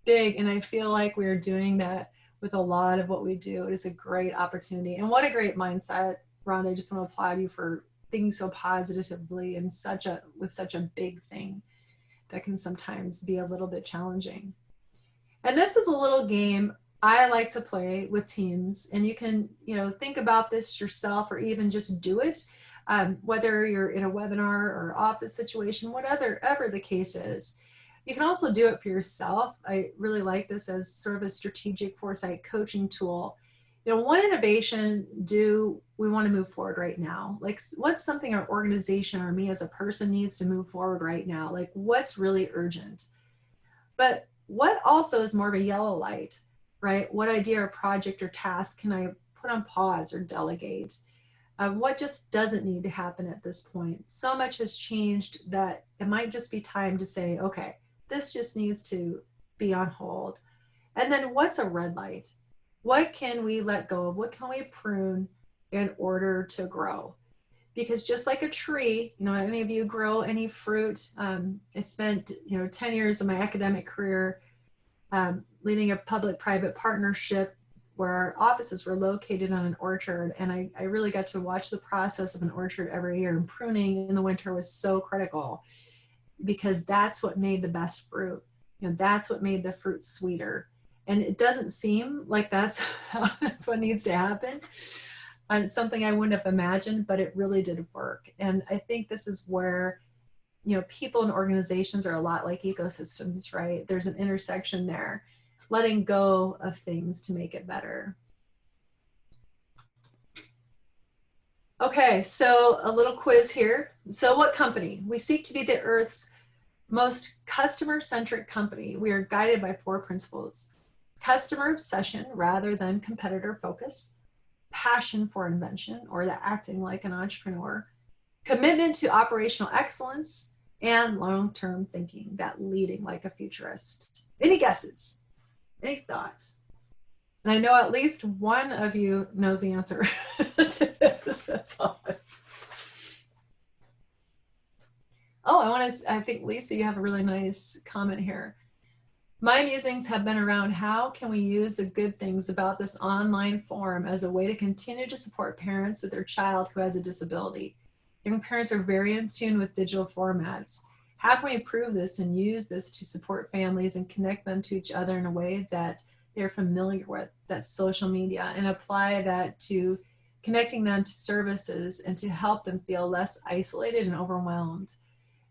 big, and I feel like we're doing that with a lot of what we do. It is a great opportunity. And what a great mindset, Rhonda. I just want to applaud you for thinking so positively and with such a big thing that can sometimes be a little bit challenging. And this is a little game I like to play with teams, and you can, you know, think about this yourself or even just do it, whether you're in a webinar or office situation, whatever the case is. You can also do it for yourself. I really like this as sort of a strategic foresight coaching tool. You know, what innovation do we want to move forward right now? Like, what's something our organization or me as a person needs to move forward right now? Like, what's really urgent? But what also is more of a yellow light, right? What idea or project or task can I put on pause or delegate? What just doesn't need to happen at this point? So much has changed that it might just be time to say, okay, this just needs to be on hold. And then what's a red light? What can we let go of? What can we prune in order to grow? Because just like a tree, you know, any of you grow any fruit? I spent, 10 years of my academic career leading a public-private partnership where our offices were located on an orchard. And I really got to watch the process of an orchard every year. And pruning in the winter was so critical because that's what made the best fruit. You know, that's what made the fruit sweeter. And it doesn't seem like that's what needs to happen. And it's something I wouldn't have imagined, but it really did work. And I think this is where, people and organizations are a lot like ecosystems, right? There's an intersection there, letting go of things to make it better. Okay, so a little quiz here. So what company? We seek to be the Earth's most customer-centric company. We are guided by 4 principles: customer obsession rather than competitor focus, passion for invention or the acting like an entrepreneur, commitment to operational excellence, and long-term thinking, that leading like a futurist. Any guesses? Any thoughts? And I know at least one of you knows the answer to this. That's all. Oh, I think Lisa, you have a really nice comment here. My musings have been around how can we use the good things about this online forum as a way to continue to support parents with their child who has a disability. Young parents are very in tune with digital formats. How can we improve this and use this to support families and connect them to each other in a way that they're familiar with, that's social media, and apply that to connecting them to services and to help them feel less isolated and overwhelmed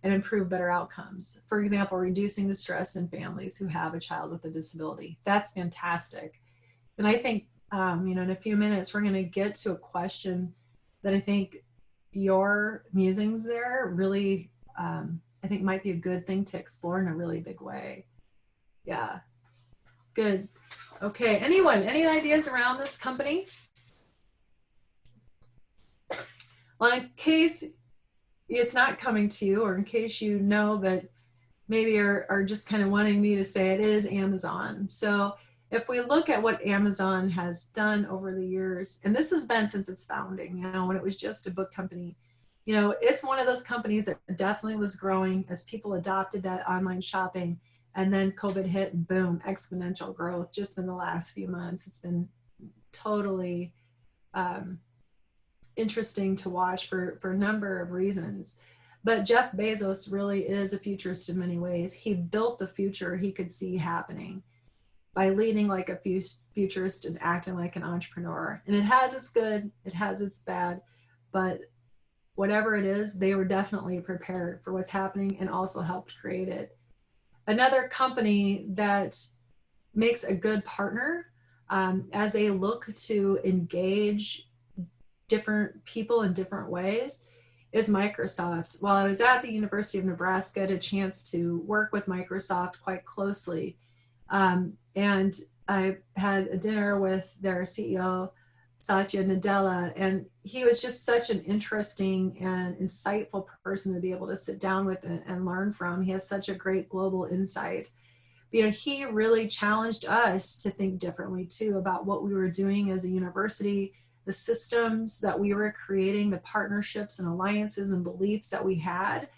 and improve better outcomes. For example, reducing the stress in families who have a child with a disability. That's fantastic. And I think, in a few minutes, we're gonna get to a question that I think your musings there really, I think might be a good thing to explore in a really big way. Yeah, good. Okay, anyone, any ideas around this company? Well, in case it's not coming to you, or in case you know, but maybe are just kind of wanting me to say it, is Amazon. So if we look at what Amazon has done over the years, and this has been since its founding, when it was just a book company, it's one of those companies that definitely was growing as people adopted that online shopping, and then COVID hit and boom, exponential growth just in the last few months. It's been totally interesting to watch for a number of reasons. But Jeff Bezos really is a futurist in many ways. He built the future he could see happening by leading like a futurist and acting like an entrepreneur. And it has its good, it has its bad, but whatever it is, they were definitely prepared for what's happening and also helped create it. another company that makes a good partner as they look to engage different people in different ways is Microsoft. While I was at the University of Nebraska, I had a chance to work with Microsoft quite closely. And I had a dinner with their CEO, Satya Nadella, and he was just such an interesting and insightful person to be able to sit down with and learn from. He has such a great global insight. You know, he really challenged us to think differently too about what we were doing as a university, the systems that we were creating, the partnerships and alliances and beliefs that we had,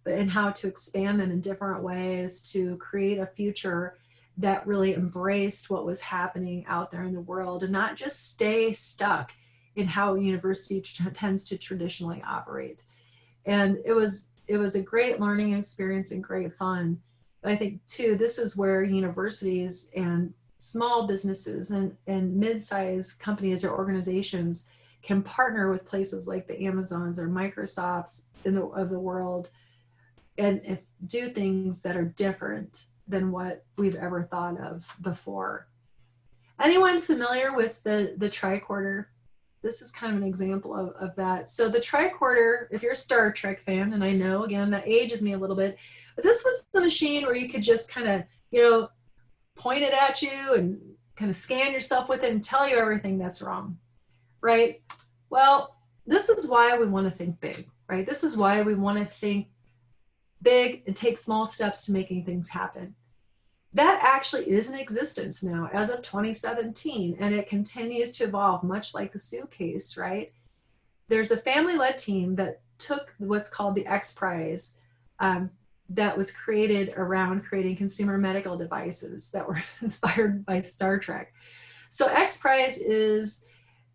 and how to expand them in different ways to create a future that really embraced what was happening out there in the world and not just stay stuck in how a university tends to traditionally operate. And it was a great learning experience and great fun. But I think too, this is where universities and small businesses and mid-sized companies or organizations can partner with places like the Amazons or Microsofts of the world and do things that are different than what we've ever thought of before. Anyone familiar with the tricorder? This is kind of an example of that. So the tricorder, if you're a Star Trek fan, and I know, again, that ages me a little bit, but this was the machine where you could just kind of, you know, point it at you and kind of scan yourself with it and tell you everything that's wrong, right? Well, this is why we want to think big, right? This is why we want to think big and take small steps to making things happen. That actually is in existence now as of 2017, and it continues to evolve, much like the suitcase, right? There's a family-led team that took what's called the X Prize, that was created around creating consumer medical devices that were inspired by Star Trek. So X Prize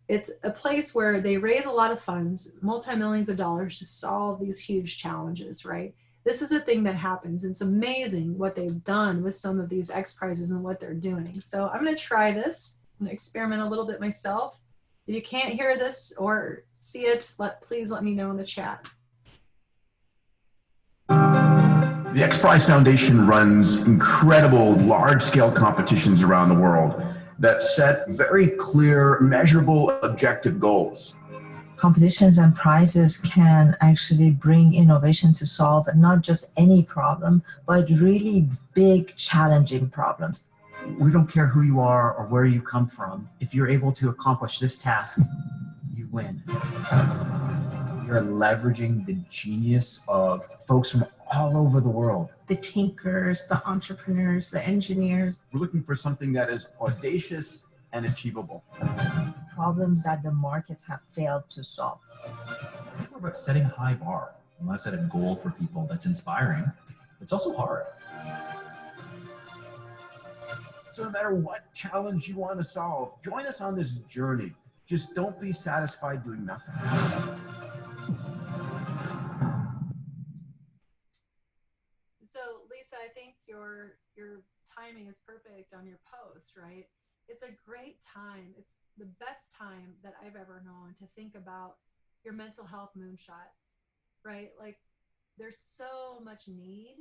it's a place where they raise a lot of funds, multi-millions of dollars to solve these huge challenges, right? This is a thing that happens. It's amazing what they've done with some of these X Prizes and what they're doing. So I'm going to try this. I'm going to experiment a little bit myself. If you can't hear this or see it, please let me know in the chat. The X Prize Foundation runs incredible large-scale competitions around the world that set very clear, measurable, objective goals. Competitions and prizes can actually bring innovation to solve not just any problem, but really big, challenging problems. We don't care who you are or where you come from. If you're able to accomplish this task, you win. You're leveraging the genius of folks from all over the world. The tinkers, the entrepreneurs, the engineers. We're looking for something that is audacious and achievable. Problems that the markets have failed to solve. It's more about setting a high bar. You want to set a goal for people that's inspiring. It's also hard. So no matter what challenge you want to solve, join us on this journey. Just don't be satisfied doing nothing. So Lisa, I think your timing is perfect on your post, right? It's a great time. It's the best time that I've ever known to think about your mental health moonshot, right? Like there's so much need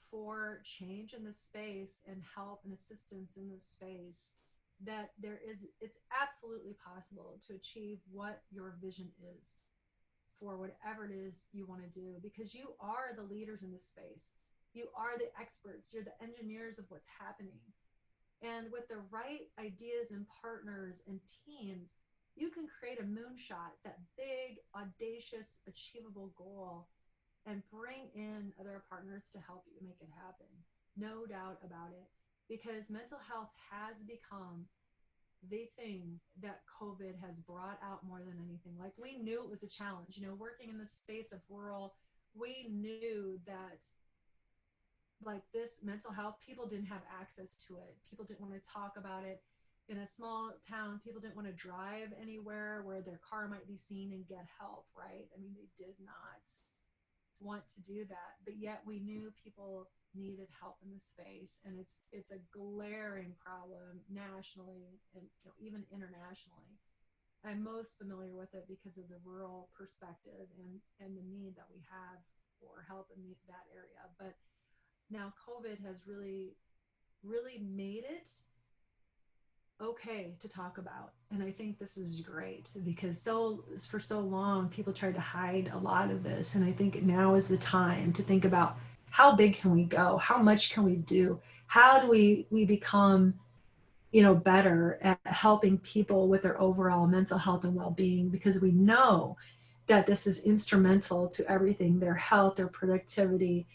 for change in this space and help and assistance in this space that it's absolutely possible to achieve what your vision is for whatever it is you want to do, because you are the leaders in this space. You are the experts. You're the engineers of what's happening. And with the right ideas and partners and teams, you can create a moonshot, that big, audacious, achievable goal, and bring in other partners to help you make it happen. No doubt about it. Because mental health has become the thing that COVID has brought out more than anything. Like we knew it was a challenge, you know, working in the space of rural, we knew that like this mental health, people didn't have access to it. People didn't want to talk about it. In a small town, people didn't want to drive anywhere where their car might be seen and get help, right? I mean, they did not want to do that, but yet we knew people needed help in this space. And it's a glaring problem nationally and even internationally. I'm most familiar with it because of the rural perspective and the need that we have for help in that area. But now COVID has really made it okay to talk about. And I think this is great because for so long, people tried to hide a lot of this. And I think now is the time to think about how big can we go? How much can we do? How do we become, better at helping people with their overall mental health and well-being? Because we know that this is instrumental to everything, their health, their productivity,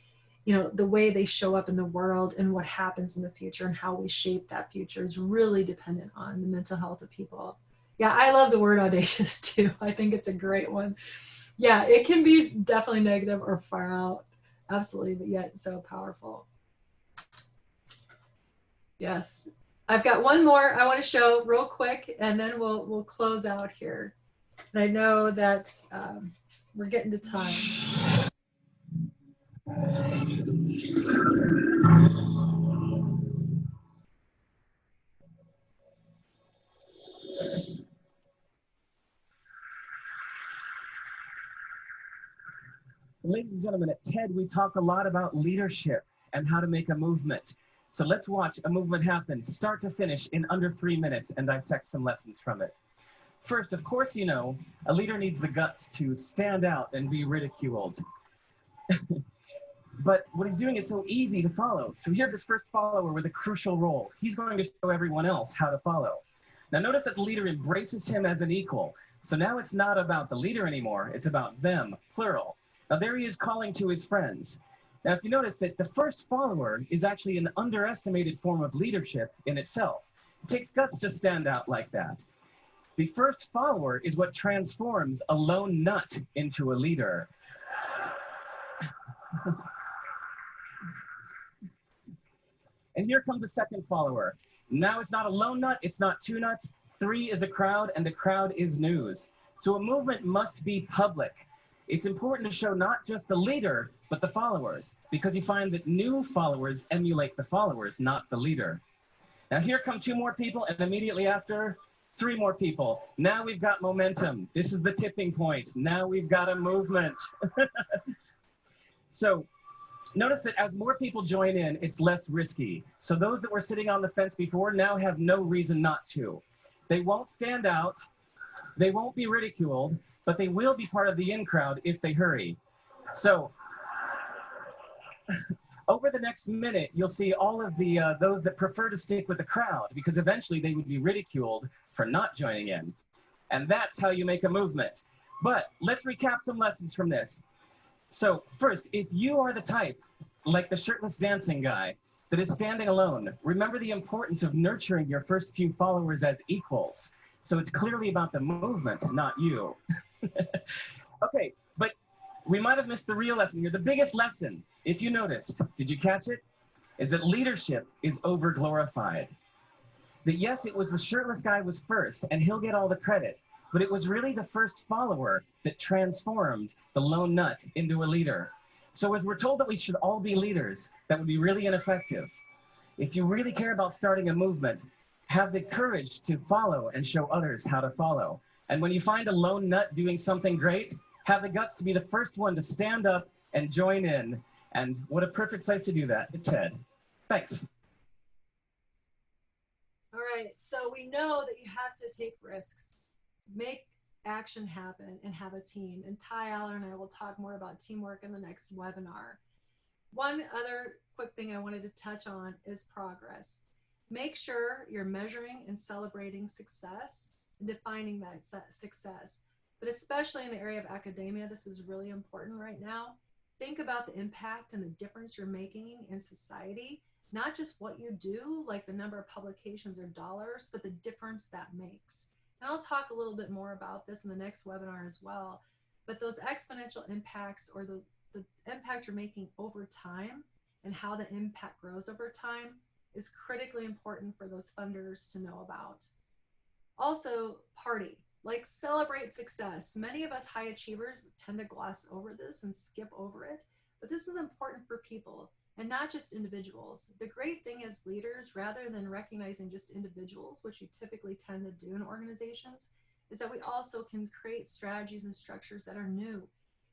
the way they show up in the world and what happens in the future and how we shape that future is really dependent on the mental health of people. Yeah, I love the word audacious too. I think it's a great one. Yeah, it can be definitely negative or far out. Absolutely, but yet so powerful. Yes. I've got one more I want to show real quick and then we'll close out here. And I know that we're getting to time. Ladies and gentlemen, at TED, we talk a lot about leadership and how to make a movement. So let's watch a movement happen, start to finish, in under 3 minutes and dissect some lessons from it. First, of course, a leader needs the guts to stand out and be ridiculed. But what he's doing is so easy to follow. So here's his first follower with a crucial role. He's going to show everyone else how to follow. Now notice that the leader embraces him as an equal. So now it's not about the leader anymore, it's about them, plural. Now there he is calling to his friends. Now if you notice that the first follower is actually an underestimated form of leadership in itself. It takes guts to stand out like that. The first follower is what transforms a lone nut into a leader. And here comes a second follower. Now it's not a lone nut, it's not two nuts. 3 is a crowd, and the crowd is news. So a movement must be public. It's important to show not just the leader, but the followers, because you find that new followers emulate the followers, not the leader. Now here come 2 more people, and immediately after, 3 more people. Now we've got momentum. This is the tipping point. Now we've got a movement. So notice that as more people join in, it's less risky. So those that were sitting on the fence before now have no reason not to. They won't stand out, they won't be ridiculed, but they will be part of the in crowd if they hurry. So over the next minute, you'll see all of the those that prefer to stick with the crowd, because eventually they would be ridiculed for not joining in. And that's how you make a movement. But let's recap some lessons from this. So first, if you are the type, like the shirtless dancing guy, that is standing alone, remember the importance of nurturing your first few followers as equals. So it's clearly about the movement, not you. Okay, but we might have missed the real lesson here. The biggest lesson, if you noticed, did you catch it? Is that leadership is over-glorified. That yes, it was the shirtless guy was first, and he'll get all the credit, but it was really the first follower that transformed the lone nut into a leader. So as we're told that we should all be leaders, that would be really ineffective. If you really care about starting a movement, have the courage to follow and show others how to follow. And when you find a lone nut doing something great, have the guts to be the first one to stand up and join in. And what a perfect place to do that at TED. Thanks. All right, so we know that you have to take risks, make action happen, and have a team. And Ty Aller and I will talk more about teamwork in the next webinar. One other quick thing I wanted to touch on is progress. Make sure you're measuring and celebrating success and defining that success. But especially in the area of academia, this is really important right now. Think about the impact and the difference you're making in society, not just what you do, like the number of publications or dollars, but the difference that makes. And I'll talk a little bit more about this in the next webinar as well. But those exponential impacts, or the impact you're making over time and how the impact grows over time, is critically important for those funders to know about. Also, party, like celebrate success. Many of us high achievers tend to gloss over this and skip over it, but this is important for people and not just individuals. The great thing as leaders, rather than recognizing just individuals, which we typically tend to do in organizations, is that we also can create strategies and structures that are new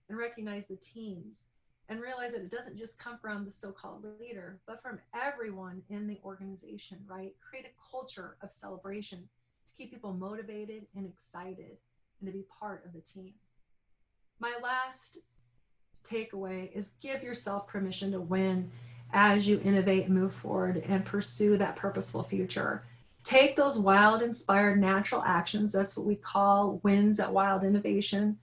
and recognize the teams and realize that it doesn't just come from the so-called leader, but from everyone in the organization, right? Create a culture of celebration to keep people motivated and excited and to be part of the team. My last takeaway is give yourself permission to win as you innovate and move forward and pursue that purposeful future. Take those wild, inspired, natural actions. That's what we call wins at Wild Innovation.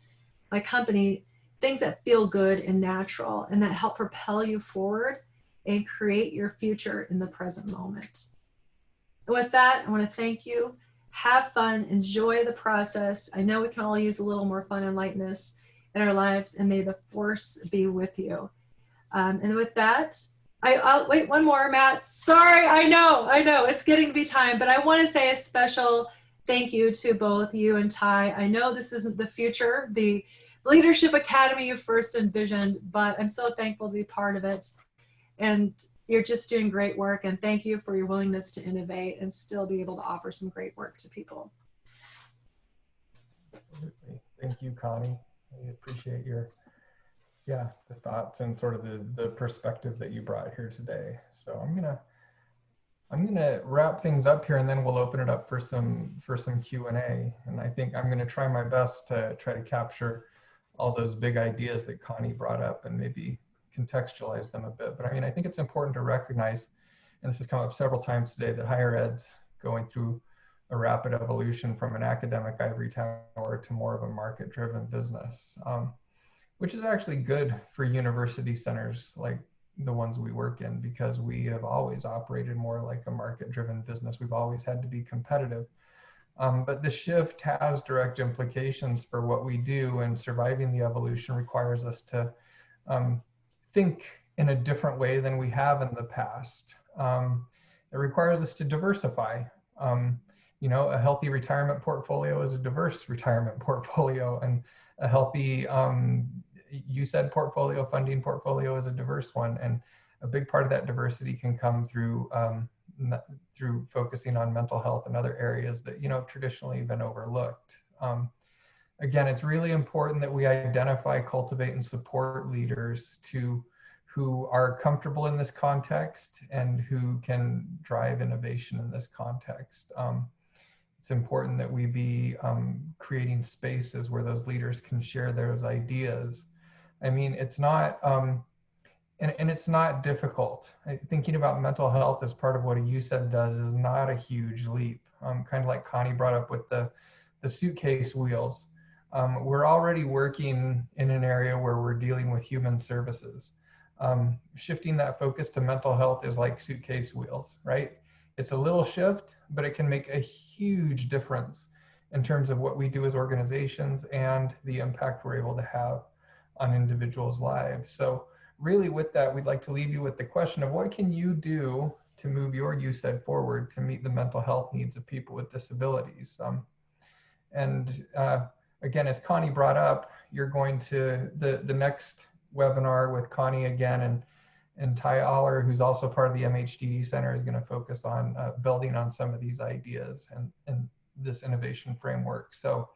My company, things that feel good and natural and that help propel you forward and create your future in the present moment. And with that, I want to thank you. Have fun, enjoy the process. I know we can all use a little more fun and lightness in our lives, and may the force be with you. And with that, I'll wait one more, Matt. Sorry, I know, it's getting to be time, but I want to say a special thank you to both you and Ty. I know this isn't the future, the Leadership Academy you first envisioned, but I'm so thankful to be part of it. And you're just doing great work, and thank you for your willingness to innovate and still be able to offer some great work to people. Absolutely. Thank you, Connie. I appreciate your, the thoughts and sort of the perspective that you brought here today. So I'm gonna wrap things up here, and then we'll open it up for some Q&A. And I think I'm gonna try my best to try to capture all those big ideas that Connie brought up and maybe contextualize them a bit. But I mean, I think it's important to recognize, and this has come up several times today, that higher ed's going through a rapid evolution from an academic ivory tower to more of a market-driven business, which is actually good for university centers like the ones we work in, because we have always operated more like a market-driven business. We've always had to be competitive. But the shift has direct implications for what we do, and surviving the evolution requires us to think in a different way than we have in the past. It requires us to diversify. You know, a healthy retirement portfolio is a diverse retirement portfolio, and a healthy UCEDD portfolio, funding portfolio, is a diverse one. And a big part of that diversity can come through through focusing on mental health and other areas that, you know, traditionally have been overlooked. Again, it's really important that we identify, cultivate, and support leaders who are comfortable in this context and who can drive innovation in this context. It's important that we be creating spaces where those leaders can share those ideas. I mean, it's not, and it's not difficult. Thinking about mental health as part of what a UCEDD does is not a huge leap. Kind of like Connie brought up with the suitcase wheels. We're already working in an area where we're dealing with human services. Shifting that focus to mental health is like suitcase wheels, right? It's a little shift, but it can make a huge difference in terms of what we do as organizations and the impact we're able to have on individuals' lives. So really with that, we'd like to leave you with the question of what can you do to move your UCEDD forward to meet the mental health needs of people with disabilities? Again, as Connie brought up, you're going to the next webinar with Connie again, and Ty Aller, who's also part of the MHDD Center, is going to focus on building on some of these ideas and this innovation framework. So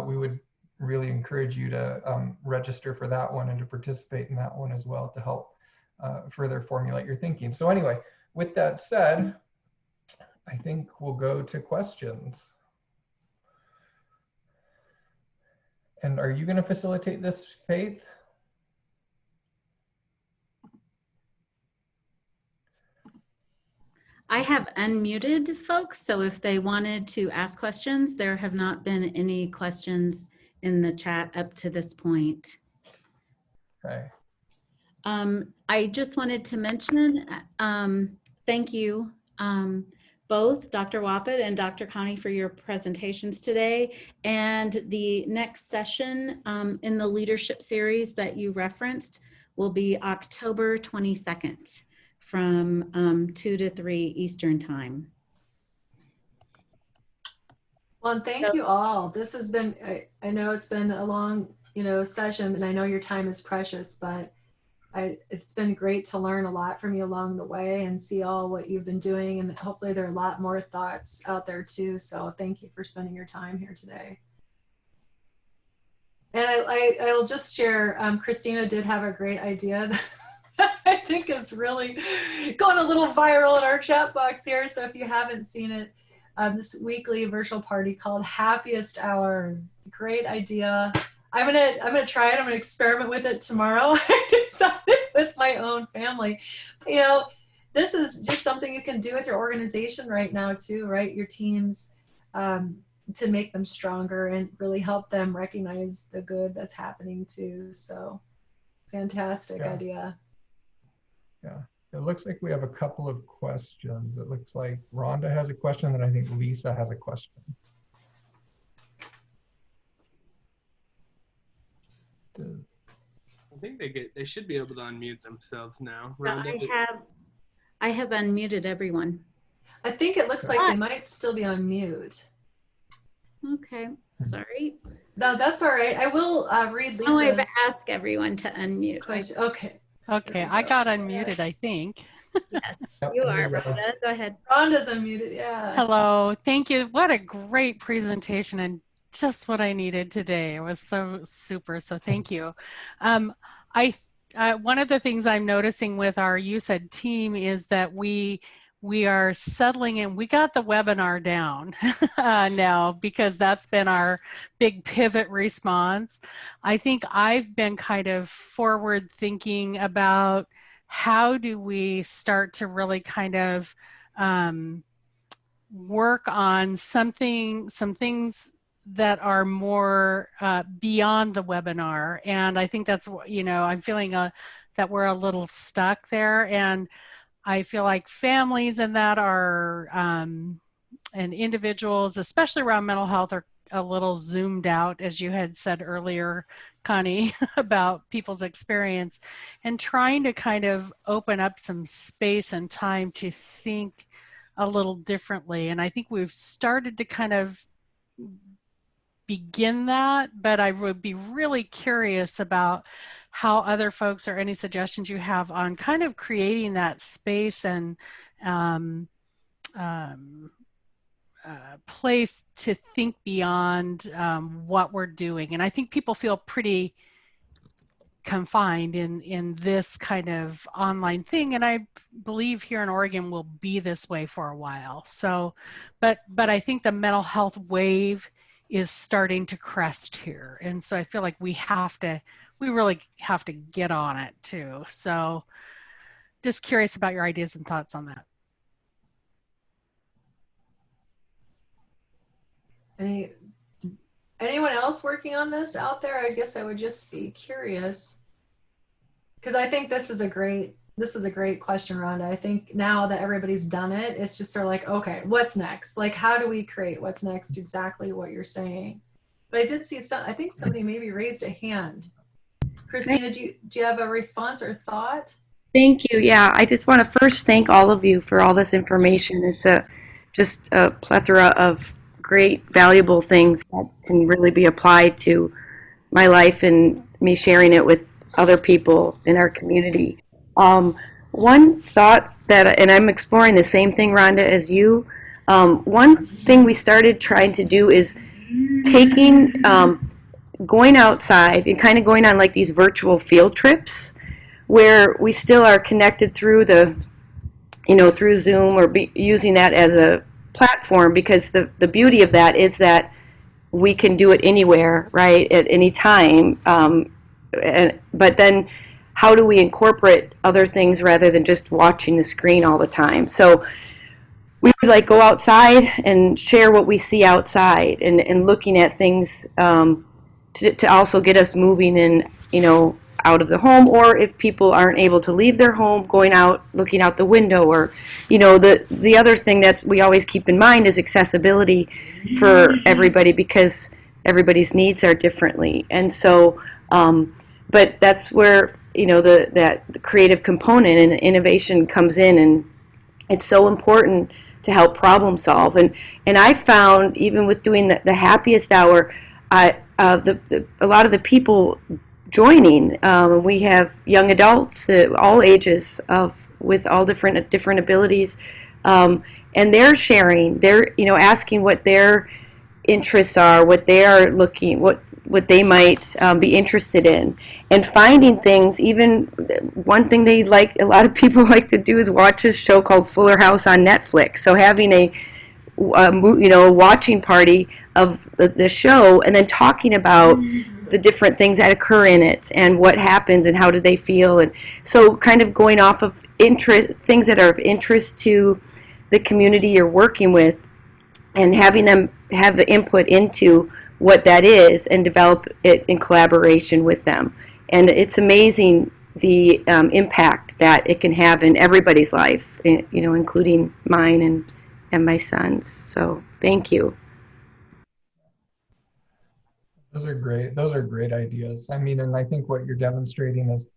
we would really encourage you to register for that one and to participate in that one as well to help further formulate your thinking. So anyway, with that said, I think we'll go to questions. And are you going to facilitate this, Faith? I have unmuted folks, so if they wanted to ask questions, there have not been any questions in the chat up to this point. Okay. I just wanted to mention, thank you both Dr. Wappett and Dr. Connie for your presentations today. And the next session in the leadership series that you referenced will be October 22nd from 2 to 3 Eastern time. Well, and thank you all. This has been, I know it's been a long, session, and I know your time is precious, but it's been great to learn a lot from you along the way and see all what you've been doing. And hopefully there are a lot more thoughts out there too. So thank you for spending your time here today. And I'll just share, Christina did have a great idea that I think is really going a little viral in our chat box here. So if you haven't seen it, this weekly virtual party called Happiest Hour, great idea. I'm gonna try it. I'm gonna experiment with it tomorrow. I decided with my own family. You know, this is just something you can do with your organization right now too, right? Your teams, to make them stronger and really help them recognize the good that's happening too. So fantastic idea. Yeah, it looks like we have a couple of questions. It looks like Rhonda has a question, and I think Lisa has a question. I think they should be able to unmute themselves now. I have unmuted everyone. I think it looks like they might still be on mute. Okay, sorry. No, that's all right. I will read Lisa's. Oh, I've asked everyone to unmute. Question. Okay. Okay, I got unmuted, I think. Yes, you are, Rhonda. Go ahead. Rhonda's unmuted, yeah. Hello, thank you. What a great presentation and just what I needed today. It was so super, so thank you. One of the things I'm noticing with our UCEDD team is that we are settling in. We got the webinar down now because that's been our big pivot response. I think I've been kind of forward thinking about how do we start to really kind of work on some things that are more beyond the webinar. And I think that's, you know, I'm feeling that we're a little stuck there. And I feel like families and that are, and individuals, especially around mental health, are a little zoomed out, as you had said earlier, Connie, about people's experience, and trying to kind of open up some space and time to think a little differently. And I think we've started to kind of begin that, but I would be really curious about how other folks, or any suggestions you have on kind of creating that space and place to think beyond what we're doing. And I think people feel pretty confined in this kind of online thing, and I believe here in Oregon will be this way for a while. So, but I think the mental health wave is starting to crest here, and so I feel like we really have to get on it too. So just curious about your ideas and thoughts on that. Anyone else working on this out there? I guess I would just be curious, because I think this is a great question, Rhonda. I think now that everybody's done it, it's just sort of like, okay, what's next? Like, how do we create what's next? Exactly what you're saying. But I did see I think somebody maybe raised a hand. Christina, do you have a response or thought? Thank you. Yeah, I just want to first thank all of you for all this information. It's just a plethora of great, valuable things that can really be applied to my life and me sharing it with other people in our community. One thought and I'm exploring the same thing, Rhonda, as you. One thing we started trying to do is going outside and kind of going on like these virtual field trips where we still are connected through through Zoom, or using that as a platform, because the beauty of that is that we can do it anywhere, right, at any time. But then how do we incorporate other things rather than just watching the screen all the time? So we would like go outside and share what we see outside, and looking at things to also get us moving in, out of the home, or if people aren't able to leave their home, going out, looking out the window, or, the other thing that we always keep in mind is accessibility for everybody, because everybody's needs are differently. And so, but that's where, the creative component and innovation comes in, and it's so important to help problem solve. And I found, even with doing the happiest hour, a lot of the people joining, we have young adults, all ages, with all different abilities, and they're sharing, they're asking what their interests are, what they are looking, what they might be interested in, and finding things. Even one thing they like, a lot of people like to do, is watch this show called Fuller House on Netflix. So having a watching party of the show, and then talking about the different things that occur in it and what happens and how do they feel, and so kind of going off of things that are of interest to the community you're working with, and having them have the input into what that is and develop it in collaboration with them. And it's amazing the impact that it can have in everybody's life, including mine and my son's. So thank you. Those are great. Those are great ideas. I mean, and I think what you're demonstrating is,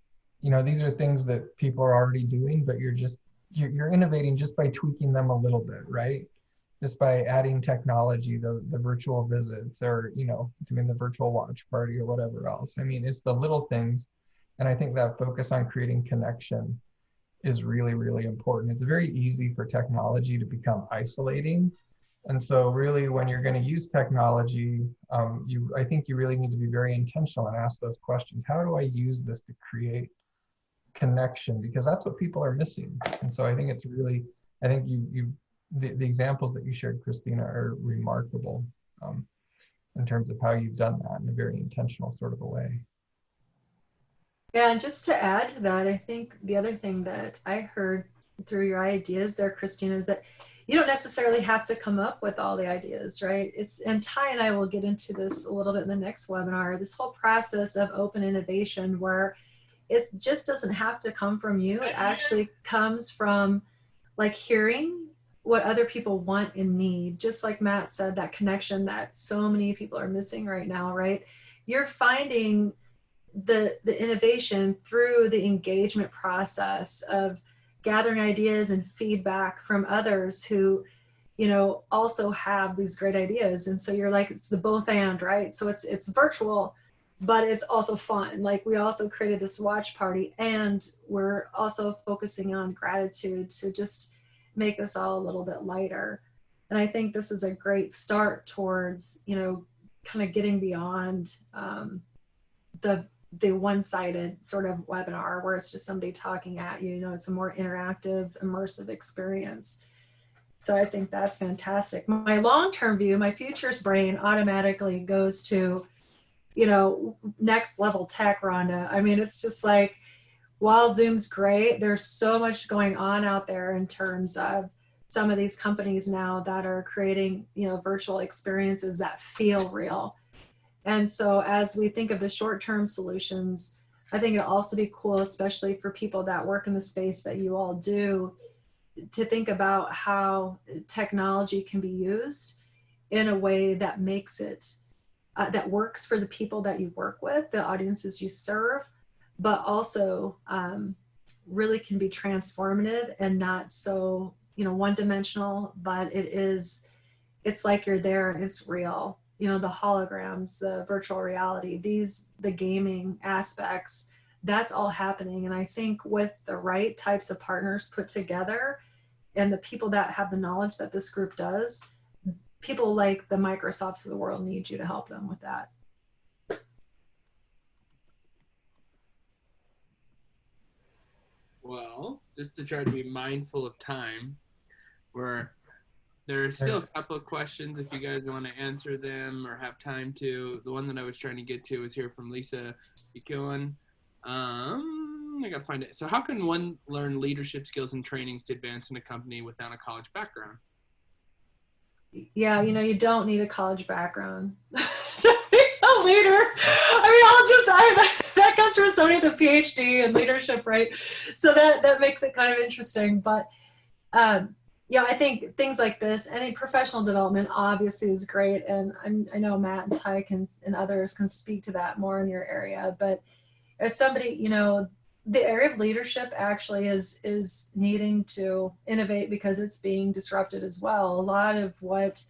these are things that people are already doing, but you're innovating just by tweaking them a little bit, right? Just by adding technology, the virtual visits, or, doing the virtual watch party or whatever else. I mean, it's the little things. And I think that focus on creating connection is really, really important. It's very easy for technology to become isolating. And so really, when you're going to use technology, I think you really need to be very intentional and ask those questions. How do I use this to create connection? Because that's what people are missing. And so I think it's really, the examples that you shared, Christina, are remarkable in terms of how you've done that in a very intentional sort of a way. Yeah, and just to add to that, I think the other thing that I heard through your ideas there, Christina, is that you don't necessarily have to come up with all the ideas, right? And Ty and I will get into this a little bit in the next webinar, this whole process of open innovation, where it just doesn't have to come from you. It actually comes from like hearing what other people want and need. Just like Matt said, that connection that so many people are missing right now, right? You're finding the innovation through the engagement process of gathering ideas and feedback from others who, also have these great ideas. And so you're like, it's the both and, right? So it's virtual, but it's also fun. Like, we also created this watch party, and we're also focusing on gratitude to just make us all a little bit lighter. And I think this is a great start towards, kind of getting beyond the one-sided sort of webinar where it's just somebody talking at you. It's a more interactive, immersive experience. So I think that's fantastic. My long-term view, my futurist brain automatically goes to, next level tech, Rhonda. I mean, it's just like, while Zoom's great, there's so much going on out there in terms of some of these companies now that are creating, virtual experiences that feel real. And so as we think of the short-term solutions, I think it'll also be cool, especially for people that work in the space that you all do, to think about how technology can be used in a way that makes it, that works for the people that you work with, the audiences you serve, but also really can be transformative and not so, one-dimensional, but it's like you're there and it's real. The holograms, the virtual reality, the gaming aspects, that's all happening. And I think with the right types of partners put together and the people that have the knowledge that this group does, people like the Microsofts of the world need you to help them with that. Well, just to try to be mindful of time, there's still a couple of questions if you guys want to answer them or have time to. The one that I was trying to get to is here from Lisa Ikoan. I gotta find it. So how can one learn leadership skills and trainings to advance in a company without a college background? Yeah, you don't need a college background to be a leader. I mean, that comes from somebody with a PhD in leadership, right? So that makes it kind of interesting. But yeah, I think things like this, any professional development obviously is great. And I know Matt and Ty and others can speak to that more in your area. But as somebody, the area of leadership actually is needing to innovate because it's being disrupted as well. A lot of what,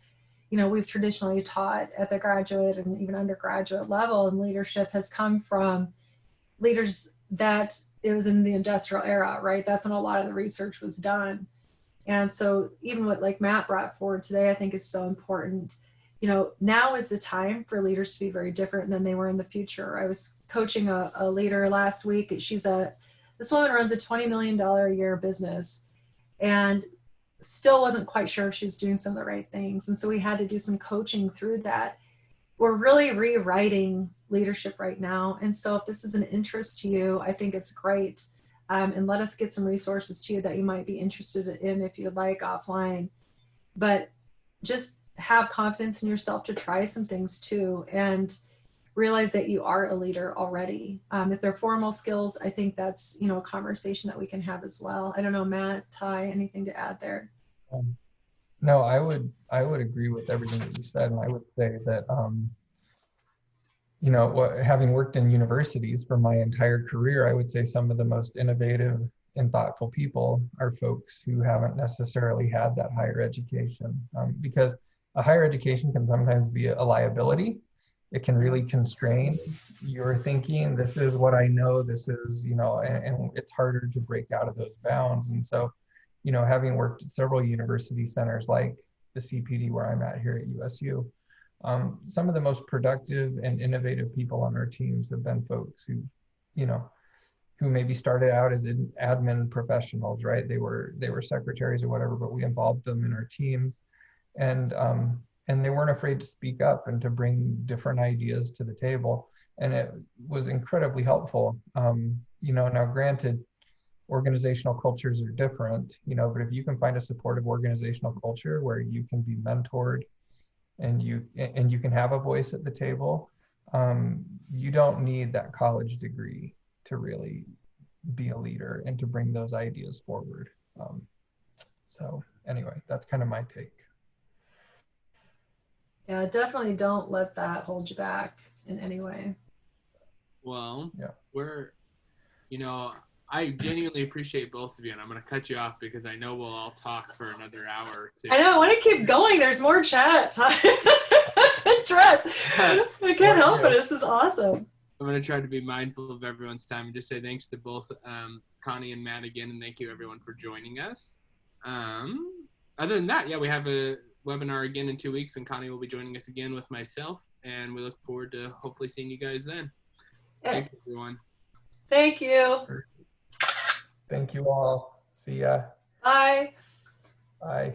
we've traditionally taught at the graduate and even undergraduate level in leadership has come from leaders that it was in the industrial era, right? That's when a lot of the research was done. And so even what like Matt brought forward today, I think is so important, you know, now is the time for leaders to be very different than they were in the future. I was coaching a leader last week. This woman runs a $20 million a year business and still wasn't quite sure if she was doing some of the right things. And so we had to do some coaching through that. We're really rewriting leadership right now. And so if this is an interest to you, I think it's great. And let us get some resources to you that you might be interested in if you'd like offline. But just have confidence in yourself to try some things too, and realize that you are a leader already. If they're formal skills, I think that's, you know, a conversation that we can have as well. I don't know, Matt, Ty, anything to add there? No, I would agree with everything that you said, and I would say that you know, having worked in universities for my entire career, I would say some of the most innovative and thoughtful people are folks who haven't necessarily had that higher education, because a higher education can sometimes be a liability. It can really constrain your thinking. This is what I know, this is, you know, and it's harder to break out of those bounds. And so, you know, having worked at several university centers like the CPD where I'm at here at USU, some of the most productive and innovative people on our teams have been folks who, you know, who maybe started out as admin professionals, right? They were secretaries or whatever, but we involved them in our teams, and they weren't afraid to speak up and to bring different ideas to the table, and it was incredibly helpful. You know, now granted, organizational cultures are different, you know, but if you can find a supportive organizational culture where you can be mentored and you can have a voice at the table, you don't need that college degree to really be a leader and to bring those ideas forward. So anyway, that's kind of my take. Yeah, definitely don't let that hold you back in any way. Well, yeah, you know, I genuinely appreciate both of you, and I'm going to cut you off because I know we'll all talk for another hour or two. I know, I want to keep going. There's more chat. Dress. I can't help it. This is awesome. I'm going to try to be mindful of everyone's time and just say thanks to both Connie and Matt again, and thank you everyone for joining us. Other than that, yeah, we have a webinar again in 2 weeks, and Connie will be joining us again with myself, and we look forward to hopefully seeing you guys then. Yeah. Thanks, everyone. Thank you. Thank you all. See ya. Bye. Bye.